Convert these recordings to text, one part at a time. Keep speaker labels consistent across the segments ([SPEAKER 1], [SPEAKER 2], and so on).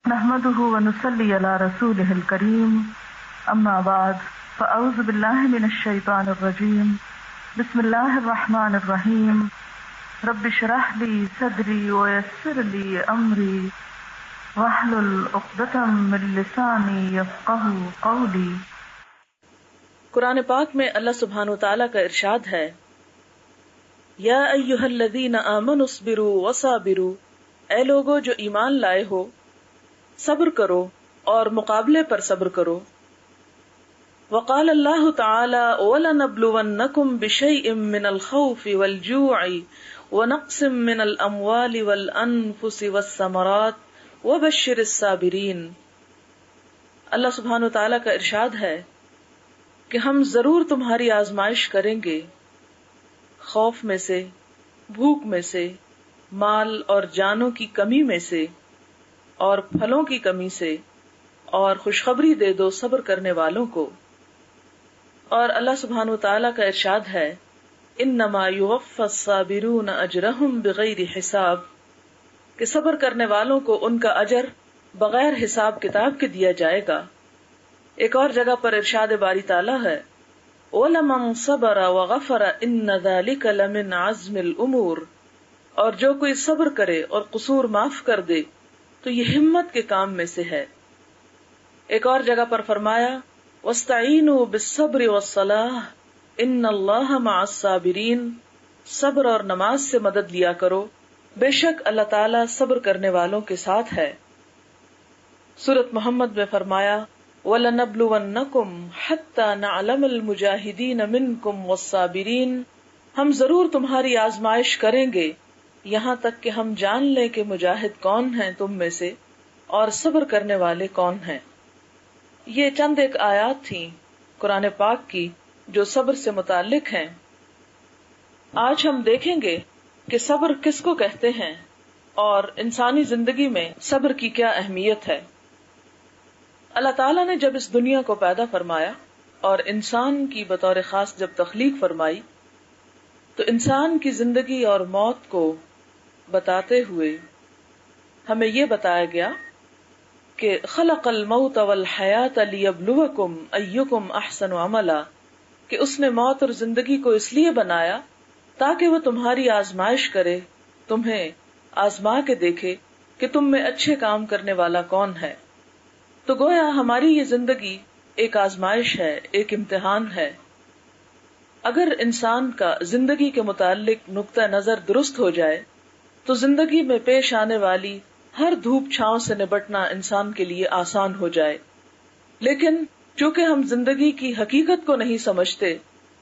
[SPEAKER 1] نحمده ونصلي على رسوله الكريم اما بعد فاعوذ بالله من الشيطان الرجيم بسم الله الرحمن الرحيم رب اشرح لي صدري ويسر لي امري واحلل عقدة من لساني يفقهوا قولي۔
[SPEAKER 2] قرآن پاک میں اللہ سبحانہ وتعالی کا ارشاد ہے، یا ایھا الذین آمنوا اصبروا وصابروا، اے لوگو جو ایمان لائے ہو صبر کرو اور مقابلے پر صبر کرو۔ وقال اللہ تعالی وَلَنَبْلُوَنَّكُمْ بِشَيْءٍ مِّنَ الْخَوْفِ وَالْجُوعِ وَنَقْصٍ مِّنَ الْأَمْوَالِ وَالْأَنفُسِ وَالثَّمَرَاتِ وَبَشِّرِ الصَّابِرِينَ۔ اللہ سبحانہ وتعالی کا ارشاد ہے کہ ہم ضرور تمہاری آزمائش کریں گے، خوف میں سے، بھوک میں سے، مال اور جانوں کی کمی میں سے اور پھلوں کی کمی سے، اور خوشخبری دے دو صبر کرنے والوں کو۔ اور اللہ سبحانہ وتعالی کا ارشاد ہے، انما یوفی الصابرون اجرہم بغیر حساب، کہ صبر کرنے والوں کو ان کا اجر بغیر حساب کتاب کے دیا جائے گا۔ ایک اور جگہ پر ارشاد باری تعالی ہے، وَلَمَنْ صَبَرَ وَغَفَرَ إِنَّ ذَلِكَ لَمِنْ عَزْمِ الْأُمُورِ، اور جو کوئی صبر کرے اور قصور معاف کر دے تو یہ ہمت کے کام میں سے ہے۔ ایک اور جگہ پر فرمایا، وَاسْتَعِینُوا بِالصَّبْرِ وَالصَّلَاةِ إِنَّ اللَّهَ مَعَ الصَّابِرِينَ، صبر اور نماز سے مدد لیا کرو، بے شک اللہ تعالیٰ صبر کرنے والوں کے ساتھ ہے۔ سورۃ محمد میں فرمایا، وَلَنَبْلُوَنَّكُمْ حَتَّى نَعْلَمَ الْمُجَاهِدِينَ مِنْكُمْ وَالصَّابِرِينَ، ہم ضرور تمہاری آزمائش کریں گے یہاں تک کہ ہم جان لیں کہ مجاہد کون ہیں تم میں سے اور صبر کرنے والے کون ہیں۔ یہ چند ایک آیات تھیں قرآن پاک کی جو صبر سے متعلق ہیں۔ آج ہم دیکھیں گے کہ صبر کس کو کہتے ہیں اور انسانی زندگی میں صبر کی کیا اہمیت ہے۔ اللہ تعالیٰ نے جب اس دنیا کو پیدا فرمایا اور انسان کی بطور خاص جب تخلیق فرمائی تو انسان کی زندگی اور موت کو بتاتے ہوئے ہمیں یہ بتایا گیا کہ خلق الموت والحیات لیبلوکم ایکم احسن عملا، کہ اس نے موت اور زندگی کو اس لیے بنایا تاکہ وہ تمہاری آزمائش کرے، تمہیں آزما کے دیکھے کہ تم میں اچھے کام کرنے والا کون ہے۔ تو گویا ہماری یہ زندگی ایک آزمائش ہے، ایک امتحان ہے۔ اگر انسان کا زندگی کے متعلق نقطہ نظر درست ہو جائے تو زندگی میں پیش آنے والی ہر دھوپ چھاؤں سے نبٹنا انسان کے لیے آسان ہو جائے۔ لیکن چونکہ ہم زندگی کی حقیقت کو نہیں سمجھتے،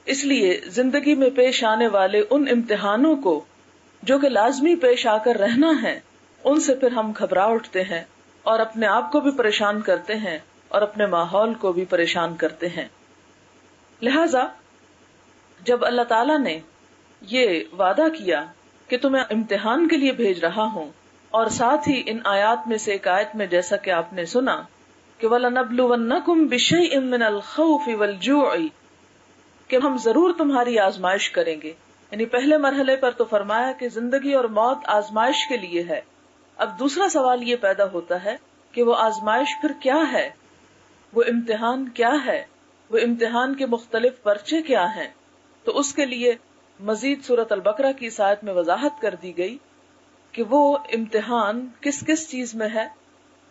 [SPEAKER 2] اس لیے زندگی میں پیش آنے والے ان امتحانوں کو جو کہ لازمی پیش آ کر رہنا ہے، ان سے پھر ہم گھبرا اٹھتے ہیں اور اپنے آپ کو بھی پریشان کرتے ہیں اور اپنے ماحول کو بھی پریشان کرتے ہیں۔ لہذا جب اللہ تعالیٰ نے یہ وعدہ کیا کہ تمہیں امتحان کے لیے بھیج رہا ہوں، اور ساتھ ہی ان آیات میں سے ایک آیت میں جیسا کہ آپ نے سنا کہ وَلَنَبْلُوَنَّكُمْ بِشَيْءٍ مِّنَ الْخَوْفِ وَالْجُوعِ، کہ ہم ضرور تمہاری آزمائش کریں گے۔ یعنی پہلے مرحلے پر تو فرمایا کہ زندگی اور موت آزمائش کے لیے ہے۔ اب دوسرا سوال یہ پیدا ہوتا ہے کہ وہ آزمائش پھر کیا ہے، وہ امتحان کیا ہے، وہ امتحان کے مختلف پرچے کیا ہیں۔ تو اس کے لیے مزید سورۃ البقرہ کی اس آیت میں وضاحت کر دی گئی کہ وہ امتحان کس کس چیز میں ہے۔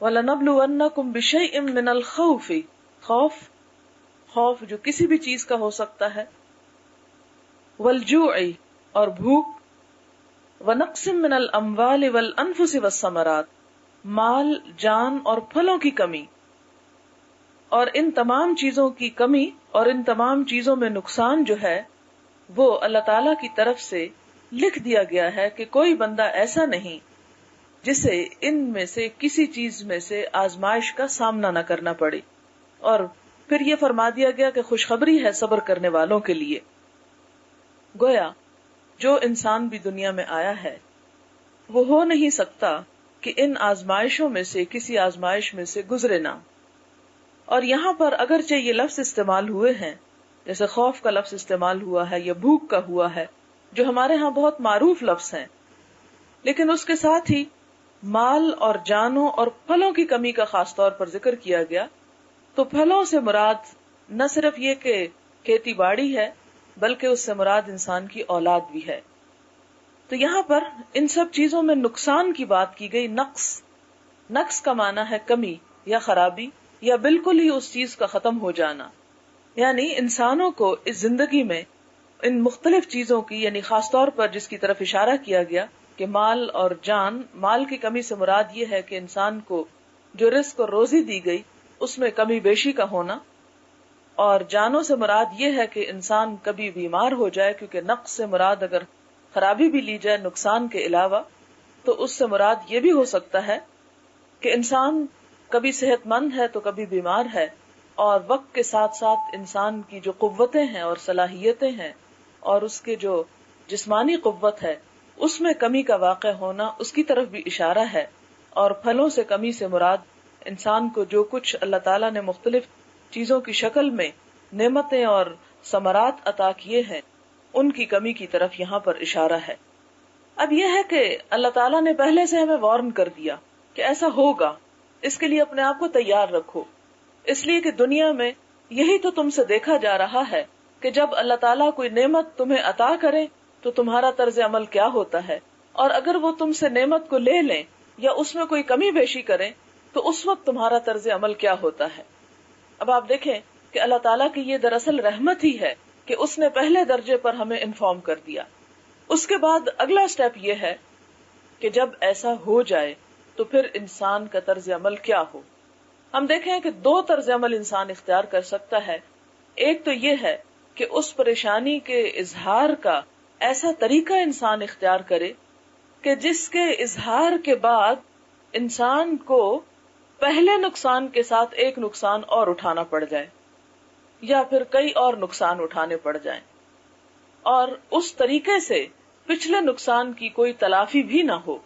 [SPEAKER 2] وَلَنَبْلُوَنَّكُمْ بِشَيْءٍ مِّنَ الْخَوْفِ، خوف جو کسی بھی چیز کا ہو سکتا ہے، وَالْجُوعِ، اور بھوک، وَنَقْصٍ مِّنَ الْأَمْوَالِ وَالْأَنفُسِ وَالثَّمَرَاتِ، مال، جان اور پھلوں کی کمی۔ اور ان تمام چیزوں کی کمی اور ان تمام چیزوں میں نقصان جو ہے وہ اللہ تعالیٰ کی طرف سے لکھ دیا گیا ہے کہ کوئی بندہ ایسا نہیں جسے ان میں سے کسی چیز میں سے آزمائش کا سامنا نہ کرنا پڑے۔ اور پھر یہ فرما دیا گیا کہ خوشخبری ہے صبر کرنے والوں کے لیے۔ گویا جو انسان بھی دنیا میں آیا ہے وہ ہو نہیں سکتا کہ ان آزمائشوں میں سے کسی آزمائش میں سے گزرے نہ۔ اور یہاں پر اگرچہ یہ لفظ استعمال ہوئے ہیں، جیسے خوف کا لفظ استعمال ہوا ہے یا بھوک کا ہوا ہے، جو ہمارے ہاں بہت معروف لفظ ہیں، لیکن اس کے ساتھ ہی مال اور جانوں اور پھلوں کی کمی کا خاص طور پر ذکر کیا گیا، تو پھلوں سے مراد نہ صرف یہ کہ کھیتی باڑی ہے، بلکہ اس سے مراد انسان کی اولاد بھی ہے۔ تو یہاں پر ان سب چیزوں میں نقصان کی بات کی گئی۔ نقص کا معنی ہے کمی یا خرابی یا بالکل ہی اس چیز کا ختم ہو جانا، یعنی انسانوں کو اس زندگی میں ان مختلف چیزوں کی، یعنی خاص طور پر جس کی طرف اشارہ کیا گیا کہ مال اور جان، مال کی کمی سے مراد یہ ہے کہ انسان کو جو رزق اور روزی دی گئی اس میں کمی بیشی کا ہونا، اور جانوں سے مراد یہ ہے کہ انسان کبھی بیمار ہو جائے، کیونکہ نقص سے مراد اگر خرابی بھی لی جائے نقصان کے علاوہ، تو اس سے مراد یہ بھی ہو سکتا ہے کہ انسان کبھی صحت مند ہے تو کبھی بیمار ہے، اور وقت کے ساتھ ساتھ انسان کی جو قوتیں ہیں اور صلاحیتیں ہیں اور اس کے جو جسمانی قوت ہے اس میں کمی کا واقع ہونا، اس کی طرف بھی اشارہ ہے۔ اور پھلوں سے کمی سے مراد انسان کو جو کچھ اللہ تعالیٰ نے مختلف چیزوں کی شکل میں نعمتیں اور ثمرات عطا کیے ہیں ان کی کمی کی طرف یہاں پر اشارہ ہے۔ اب یہ ہے کہ اللہ تعالیٰ نے پہلے سے ہمیں وارن کر دیا کہ ایسا ہوگا، اس کے لیے اپنے آپ کو تیار رکھو، اس لیے کہ دنیا میں یہی تو تم سے دیکھا جا رہا ہے کہ جب اللہ تعالیٰ کوئی نعمت تمہیں عطا کرے تو تمہارا طرز عمل کیا ہوتا ہے، اور اگر وہ تم سے نعمت کو لے لیں یا اس میں کوئی کمی بیشی کریں تو اس وقت تمہارا طرز عمل کیا ہوتا ہے۔ اب آپ دیکھیں کہ اللہ تعالیٰ کی یہ دراصل رحمت ہی ہے کہ اس نے پہلے درجے پر ہمیں انفارم کر دیا۔ اس کے بعد اگلا سٹیپ یہ ہے کہ جب ایسا ہو جائے تو پھر انسان کا طرز عمل کیا ہو۔ ہم دیکھیں کہ دو طرز عمل انسان اختیار کر سکتا ہے۔ ایک تو یہ ہے کہ اس پریشانی کے اظہار کا ایسا طریقہ انسان اختیار کرے کہ جس کے اظہار کے بعد انسان کو پہلے نقصان کے ساتھ ایک نقصان اور اٹھانا پڑ جائے یا پھر کئی اور نقصان اٹھانے پڑ جائیں، اور اس طریقے سے پچھلے نقصان کی کوئی تلافی بھی نہ ہو۔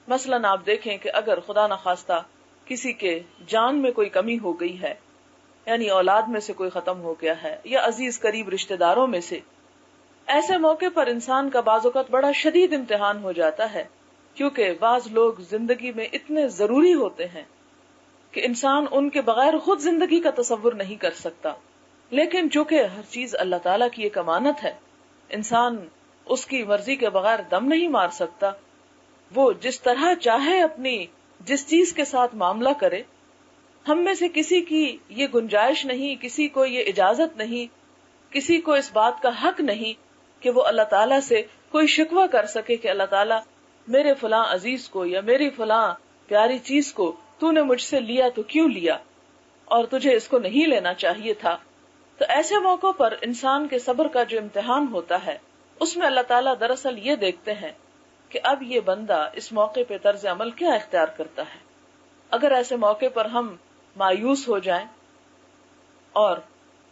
[SPEAKER 2] مثلاً آپ دیکھیں کہ اگر خدا نخواستہ کسی کے جان میں کوئی کمی ہو گئی ہے، یعنی اولاد میں سے کوئی ختم ہو گیا ہے یا عزیز قریب رشتہ داروں میں سے، ایسے موقع پر انسان کا بعض اوقات بڑا شدید امتحان ہو جاتا ہے، کیونکہ بعض لوگ زندگی میں اتنے ضروری ہوتے ہیں کہ انسان ان کے بغیر خود زندگی کا تصور نہیں کر سکتا، لیکن چونکہ ہر چیز اللہ تعالیٰ کی ایک امانت ہے، انسان اس کی مرضی کے بغیر دم نہیں مار سکتا، وہ جس طرح چاہے اپنی جس چیز کے ساتھ معاملہ کرے۔ ہم میں سے کسی کی یہ گنجائش نہیں، کسی کو یہ اجازت نہیں، کسی کو اس بات کا حق نہیں کہ وہ اللہ تعالیٰ سے کوئی شکوہ کر سکے کہ اللہ تعالیٰ میرے فلاں عزیز کو یا میری فلاں پیاری چیز کو تو نے مجھ سے لیا تو کیوں لیا، اور تجھے اس کو نہیں لینا چاہیے تھا۔ تو ایسے موقع پر انسان کے صبر کا جو امتحان ہوتا ہے اس میں اللہ تعالیٰ دراصل یہ دیکھتے ہیں کہ اب یہ بندہ اس موقع پہ طرز عمل کیا اختیار کرتا ہے۔ اگر ایسے موقع پر ہم مایوس ہو جائیں اور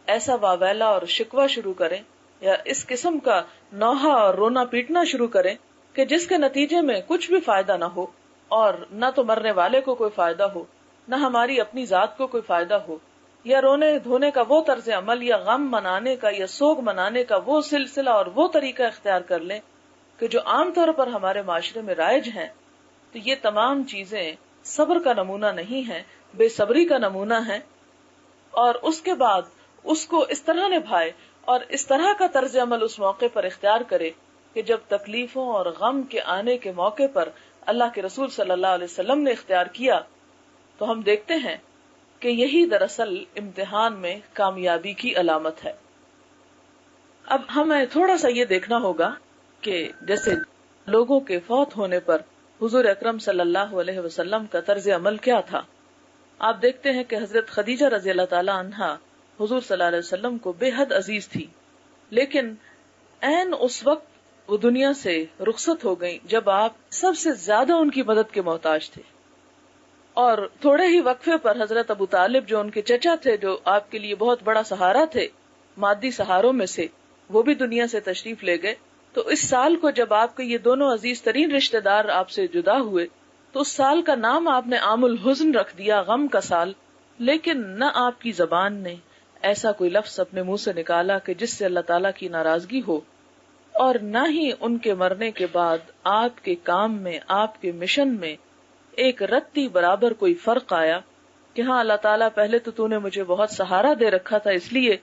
[SPEAKER 2] ایسا واویلا اور شکوہ شروع کریں یا اس قسم کا نوحہ اور رونا پیٹنا شروع کریں کہ جس کے نتیجے میں کچھ بھی فائدہ نہ ہو، اور نہ تو مرنے والے کو کوئی فائدہ ہو، نہ ہماری اپنی ذات کو کوئی فائدہ ہو، یا رونے دھونے کا وہ طرز عمل یا غم منانے کا یا سوگ منانے کا وہ سلسلہ اور وہ طریقہ اختیار کر لیں کہ جو عام طور پر ہمارے معاشرے میں رائج ہیں، تو یہ تمام چیزیں صبر کا نمونہ نہیں ہیں، بے صبری کا نمونہ ہے۔ اور اس کے بعد اس کو اس طرح نبھائے اور اس طرح کا طرز عمل اس موقع پر اختیار کرے کہ جب تکلیفوں اور غم کے آنے کے موقع پر اللہ کے رسول صلی اللہ علیہ وسلم نے اختیار کیا، تو ہم دیکھتے ہیں کہ یہی دراصل امتحان میں کامیابی کی علامت ہے۔ اب ہمیں تھوڑا سا یہ دیکھنا ہوگا کہ جیسے لوگوں کے فوت ہونے پر حضور اکرم صلی اللہ علیہ وسلم کا طرز عمل کیا تھا۔ آپ دیکھتے ہیں کہ حضرت خدیجہ رضی اللہ تعالی عنہا حضور صلی اللہ علیہ وسلم کو بے حد عزیز تھی، لیکن عین اس وقت وہ دنیا سے رخصت ہو گئی جب آپ سب سے زیادہ ان کی مدد کے محتاج تھے، اور تھوڑے ہی وقفے پر حضرت ابو طالب جو ان کے چچا تھے، جو آپ کے لیے بہت بڑا سہارا تھے مادی سہاروں میں سے، وہ بھی دنیا سے تشریف لے گئے۔ تو اس سال کو جب آپ کے یہ دونوں عزیز ترین رشتہ دار آپ سے جدا ہوئے تو اس سال کا نام آپ نے عام الحزن رکھ دیا، غم کا سال، لیکن نہ آپ کی زبان نے ایسا کوئی لفظ اپنے منہ سے نکالا کہ جس سے اللہ تعالیٰ کی ناراضگی ہو، اور نہ ہی ان کے مرنے کے بعد آپ کے کام میں، آپ کے مشن میں ایک رتی برابر کوئی فرق آیا کہ ہاں اللہ تعالیٰ پہلے تو نے مجھے بہت سہارا دے رکھا تھا، اس لیے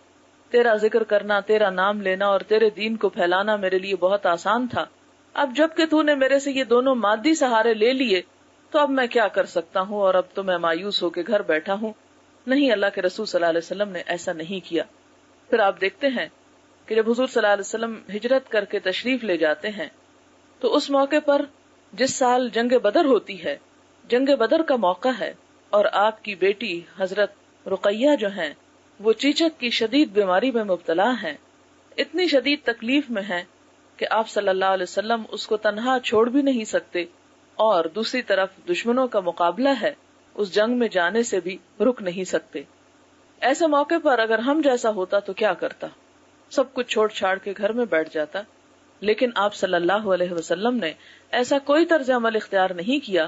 [SPEAKER 2] تیرا ذکر کرنا، تیرا نام لینا اور تیرے دین کو پھیلانا میرے لیے بہت آسان تھا، اب جب کہ نے میرے سے یہ دونوں مادی سہارے لے لیے تو اب میں کیا کر سکتا ہوں، اور اب تو میں مایوس ہو کے گھر بیٹھا ہوں۔ نہیں، اللہ کے رسول صلی اللہ علیہ وسلم نے ایسا نہیں کیا۔ پھر آپ دیکھتے ہیں کہ جب حضور صلی اللہ علیہ وسلم ہجرت کر کے تشریف لے جاتے ہیں تو اس موقع پر جس سال جنگ بدر ہوتی ہے، جنگ بدر کا موقع ہے، اور آپ کی بیٹی حضرت رقیہ جو ہیں وہ چیچک کی شدید بیماری میں مبتلا ہیں، اتنی شدید تکلیف میں ہیں کہ آپ صلی اللہ علیہ وسلم اس کو تنہا چھوڑ بھی نہیں سکتے، اور دوسری طرف دشمنوں کا مقابلہ ہے، اس جنگ میں جانے سے بھی رک نہیں سکتے۔ ایسے موقع پر اگر ہم جیسا ہوتا تو کیا کرتا؟ سب کچھ چھوڑ چھاڑ کے گھر میں بیٹھ جاتا، لیکن آپ صلی اللہ علیہ وسلم نے ایسا کوئی طرز عمل اختیار نہیں کیا۔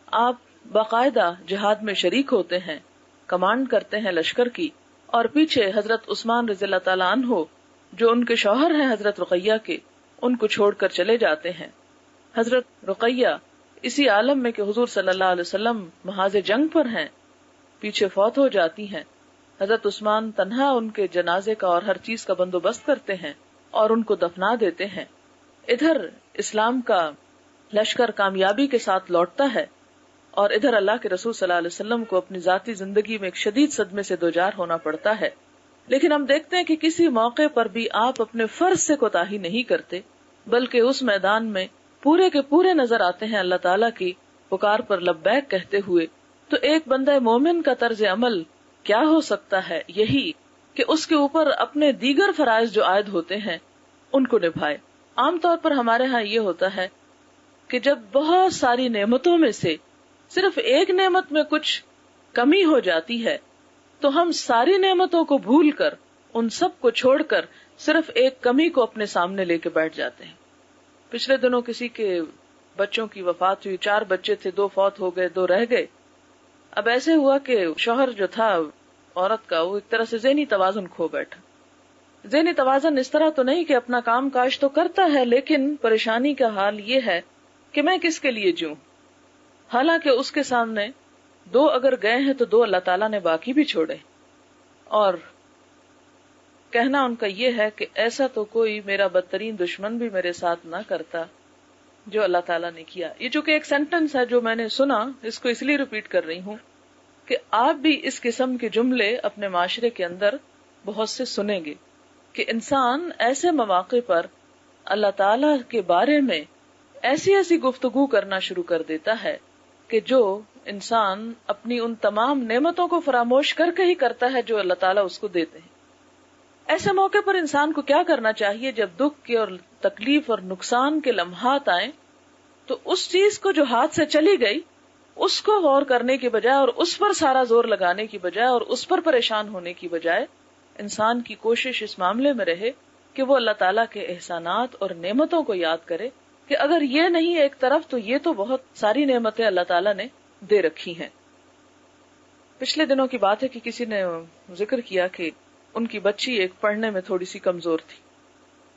[SPEAKER 2] آپ باقاعدہ جہاد میں شریک ہوتے ہیں، کمانڈ کرتے ہیں لشکر کی، اور پیچھے حضرت عثمان رضی اللہ تعالیٰ عنہ جو ان کے شوہر ہیں حضرت رقیہ کے، ان کو چھوڑ کر چلے جاتے ہیں۔ حضرت رقیہ اسی عالم میں کہ حضور صلی اللہ علیہ وسلم محاذ جنگ پر ہیں، پیچھے فوت ہو جاتی ہیں۔ حضرت عثمان تنہا ان کے جنازے کا اور ہر چیز کا بندوبست کرتے ہیں اور ان کو دفنا دیتے ہیں۔ ادھر اسلام کا لشکر کامیابی کے ساتھ لوٹتا ہے، اور ادھر اللہ کے رسول صلی اللہ علیہ وسلم کو اپنی ذاتی زندگی میں ایک شدید صدمے سے دوچار ہونا پڑتا ہے۔ لیکن ہم دیکھتے ہیں کہ کسی موقع پر بھی آپ اپنے فرض سے کوتاہی نہیں کرتے، بلکہ اس میدان میں پورے کے پورے نظر آتے ہیں اللہ تعالیٰ کی پکار پر لبیک کہتے ہوئے۔ تو ایک بندہ مومن کا طرز عمل کیا ہو سکتا ہے؟ یہی کہ اس کے اوپر اپنے دیگر فرائض جو عائد ہوتے ہیں ان کو نبھائے۔ عام طور پر ہمارے ہاں یہ ہوتا ہے کہ جب بہت ساری نعمتوں میں سے صرف ایک نعمت میں کچھ کمی ہو جاتی ہے تو ہم ساری نعمتوں کو بھول کر، ان سب کو چھوڑ کر صرف ایک کمی کو اپنے سامنے لے کے بیٹھ جاتے ہیں۔ پچھلے دنوں کسی کے بچوں کی وفات ہوئی، 4 بچے تھے، 2 فوت ہو گئے، 2 رہ گئے۔ اب ایسے ہوا کہ شوہر جو تھا عورت کا، وہ ایک طرح سے ذہنی توازن کھو بیٹھا۔ ذہنی توازن اس طرح تو نہیں کہ اپنا کام کاج تو کرتا ہے، لیکن پریشانی کا حال یہ ہے کہ میں کس کے لیے جیوں، حالانکہ اس کے سامنے 2 اگر گئے ہیں تو 2 اللہ تعالیٰ نے باقی بھی چھوڑے، اور کہنا ان کا یہ ہے کہ ایسا تو کوئی میرا بدترین دشمن بھی میرے ساتھ نہ کرتا جو اللہ تعالیٰ نے کیا۔ یہ چونکہ ایک سینٹنس ہے جو میں نے سنا، اس کو اس لیے ریپیٹ کر رہی ہوں کہ آپ بھی اس قسم کے جملے اپنے معاشرے کے اندر بہت سے سنیں گے کہ انسان ایسے مواقع پر اللہ تعالیٰ کے بارے میں ایسی ایسی گفتگو کرنا شروع کر دیتا ہے کہ جو انسان اپنی ان تمام نعمتوں کو فراموش کر کے ہی کرتا ہے جو اللہ تعالیٰ اس کو دیتے ہیں۔ ایسے موقع پر انسان کو کیا کرنا چاہیے؟ جب دکھ کے اور تکلیف اور نقصان کے لمحات آئیں تو اس چیز کو جو ہاتھ سے چلی گئی اس کو غور کرنے کی بجائے اور اس پر سارا زور لگانے کی بجائے اور اس پر پریشان ہونے کی بجائے انسان کی کوشش اس معاملے میں رہے کہ وہ اللہ تعالیٰ کے احسانات اور نعمتوں کو یاد کرے کہ اگر یہ نہیں ایک طرف تو یہ تو بہت ساری نعمتیں اللہ تعالیٰ نے دے رکھی ہیں۔ پچھلے دنوں کی بات ہے کہ کسی نے ذکر کیا کہ ان کی بچی ایک پڑھنے میں تھوڑی سی کمزور تھی،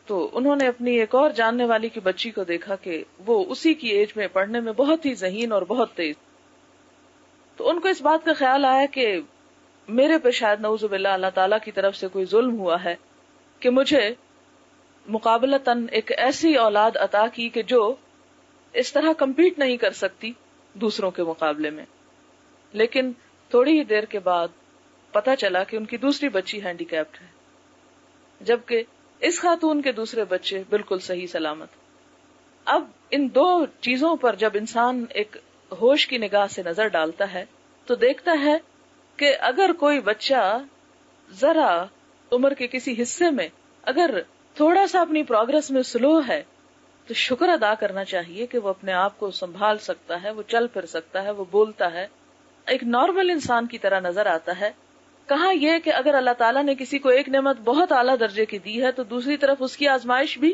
[SPEAKER 2] تو انہوں نے اپنی ایک اور جاننے والی کی بچی کو دیکھا کہ وہ اسی کی ایج میں پڑھنے میں بہت ہی ذہین اور بہت تیز، تو ان کو اس بات کا خیال آیا کہ میرے پہ شاید نعوذ باللہ اللہ تعالیٰ کی طرف سے کوئی ظلم ہوا ہے کہ مجھے مقابلتاً ایک ایسی اولاد عطا کی کہ جو اس طرح کمپیٹ نہیں کر سکتی دوسروں کے مقابلے میں۔ لیکن تھوڑی ہی دیر کے بعد پتا چلا کہ ان کی دوسری بچی ہینڈی کیپڈ ہے، جبکہ اس خاتون کے دوسرے بچے بالکل صحیح سلامت۔ اب ان 2 چیزوں پر جب انسان ایک ہوش کی نگاہ سے نظر ڈالتا ہے تو دیکھتا ہے کہ اگر کوئی بچہ ذرا عمر کے کسی حصے میں اگر تھوڑا سا اپنی پروگرس میں سلو ہے تو شکر ادا کرنا چاہیے کہ وہ اپنے آپ کو سنبھال سکتا ہے، وہ چل پھر سکتا ہے، وہ بولتا ہے، ایک نارمل انسان کی طرح نظر آتا ہے۔ کہاں یہ کہ اگر اللہ تعالیٰ نے کسی کو ایک نعمت بہت اعلیٰ درجے کی دی ہے تو دوسری طرف اس کی آزمائش بھی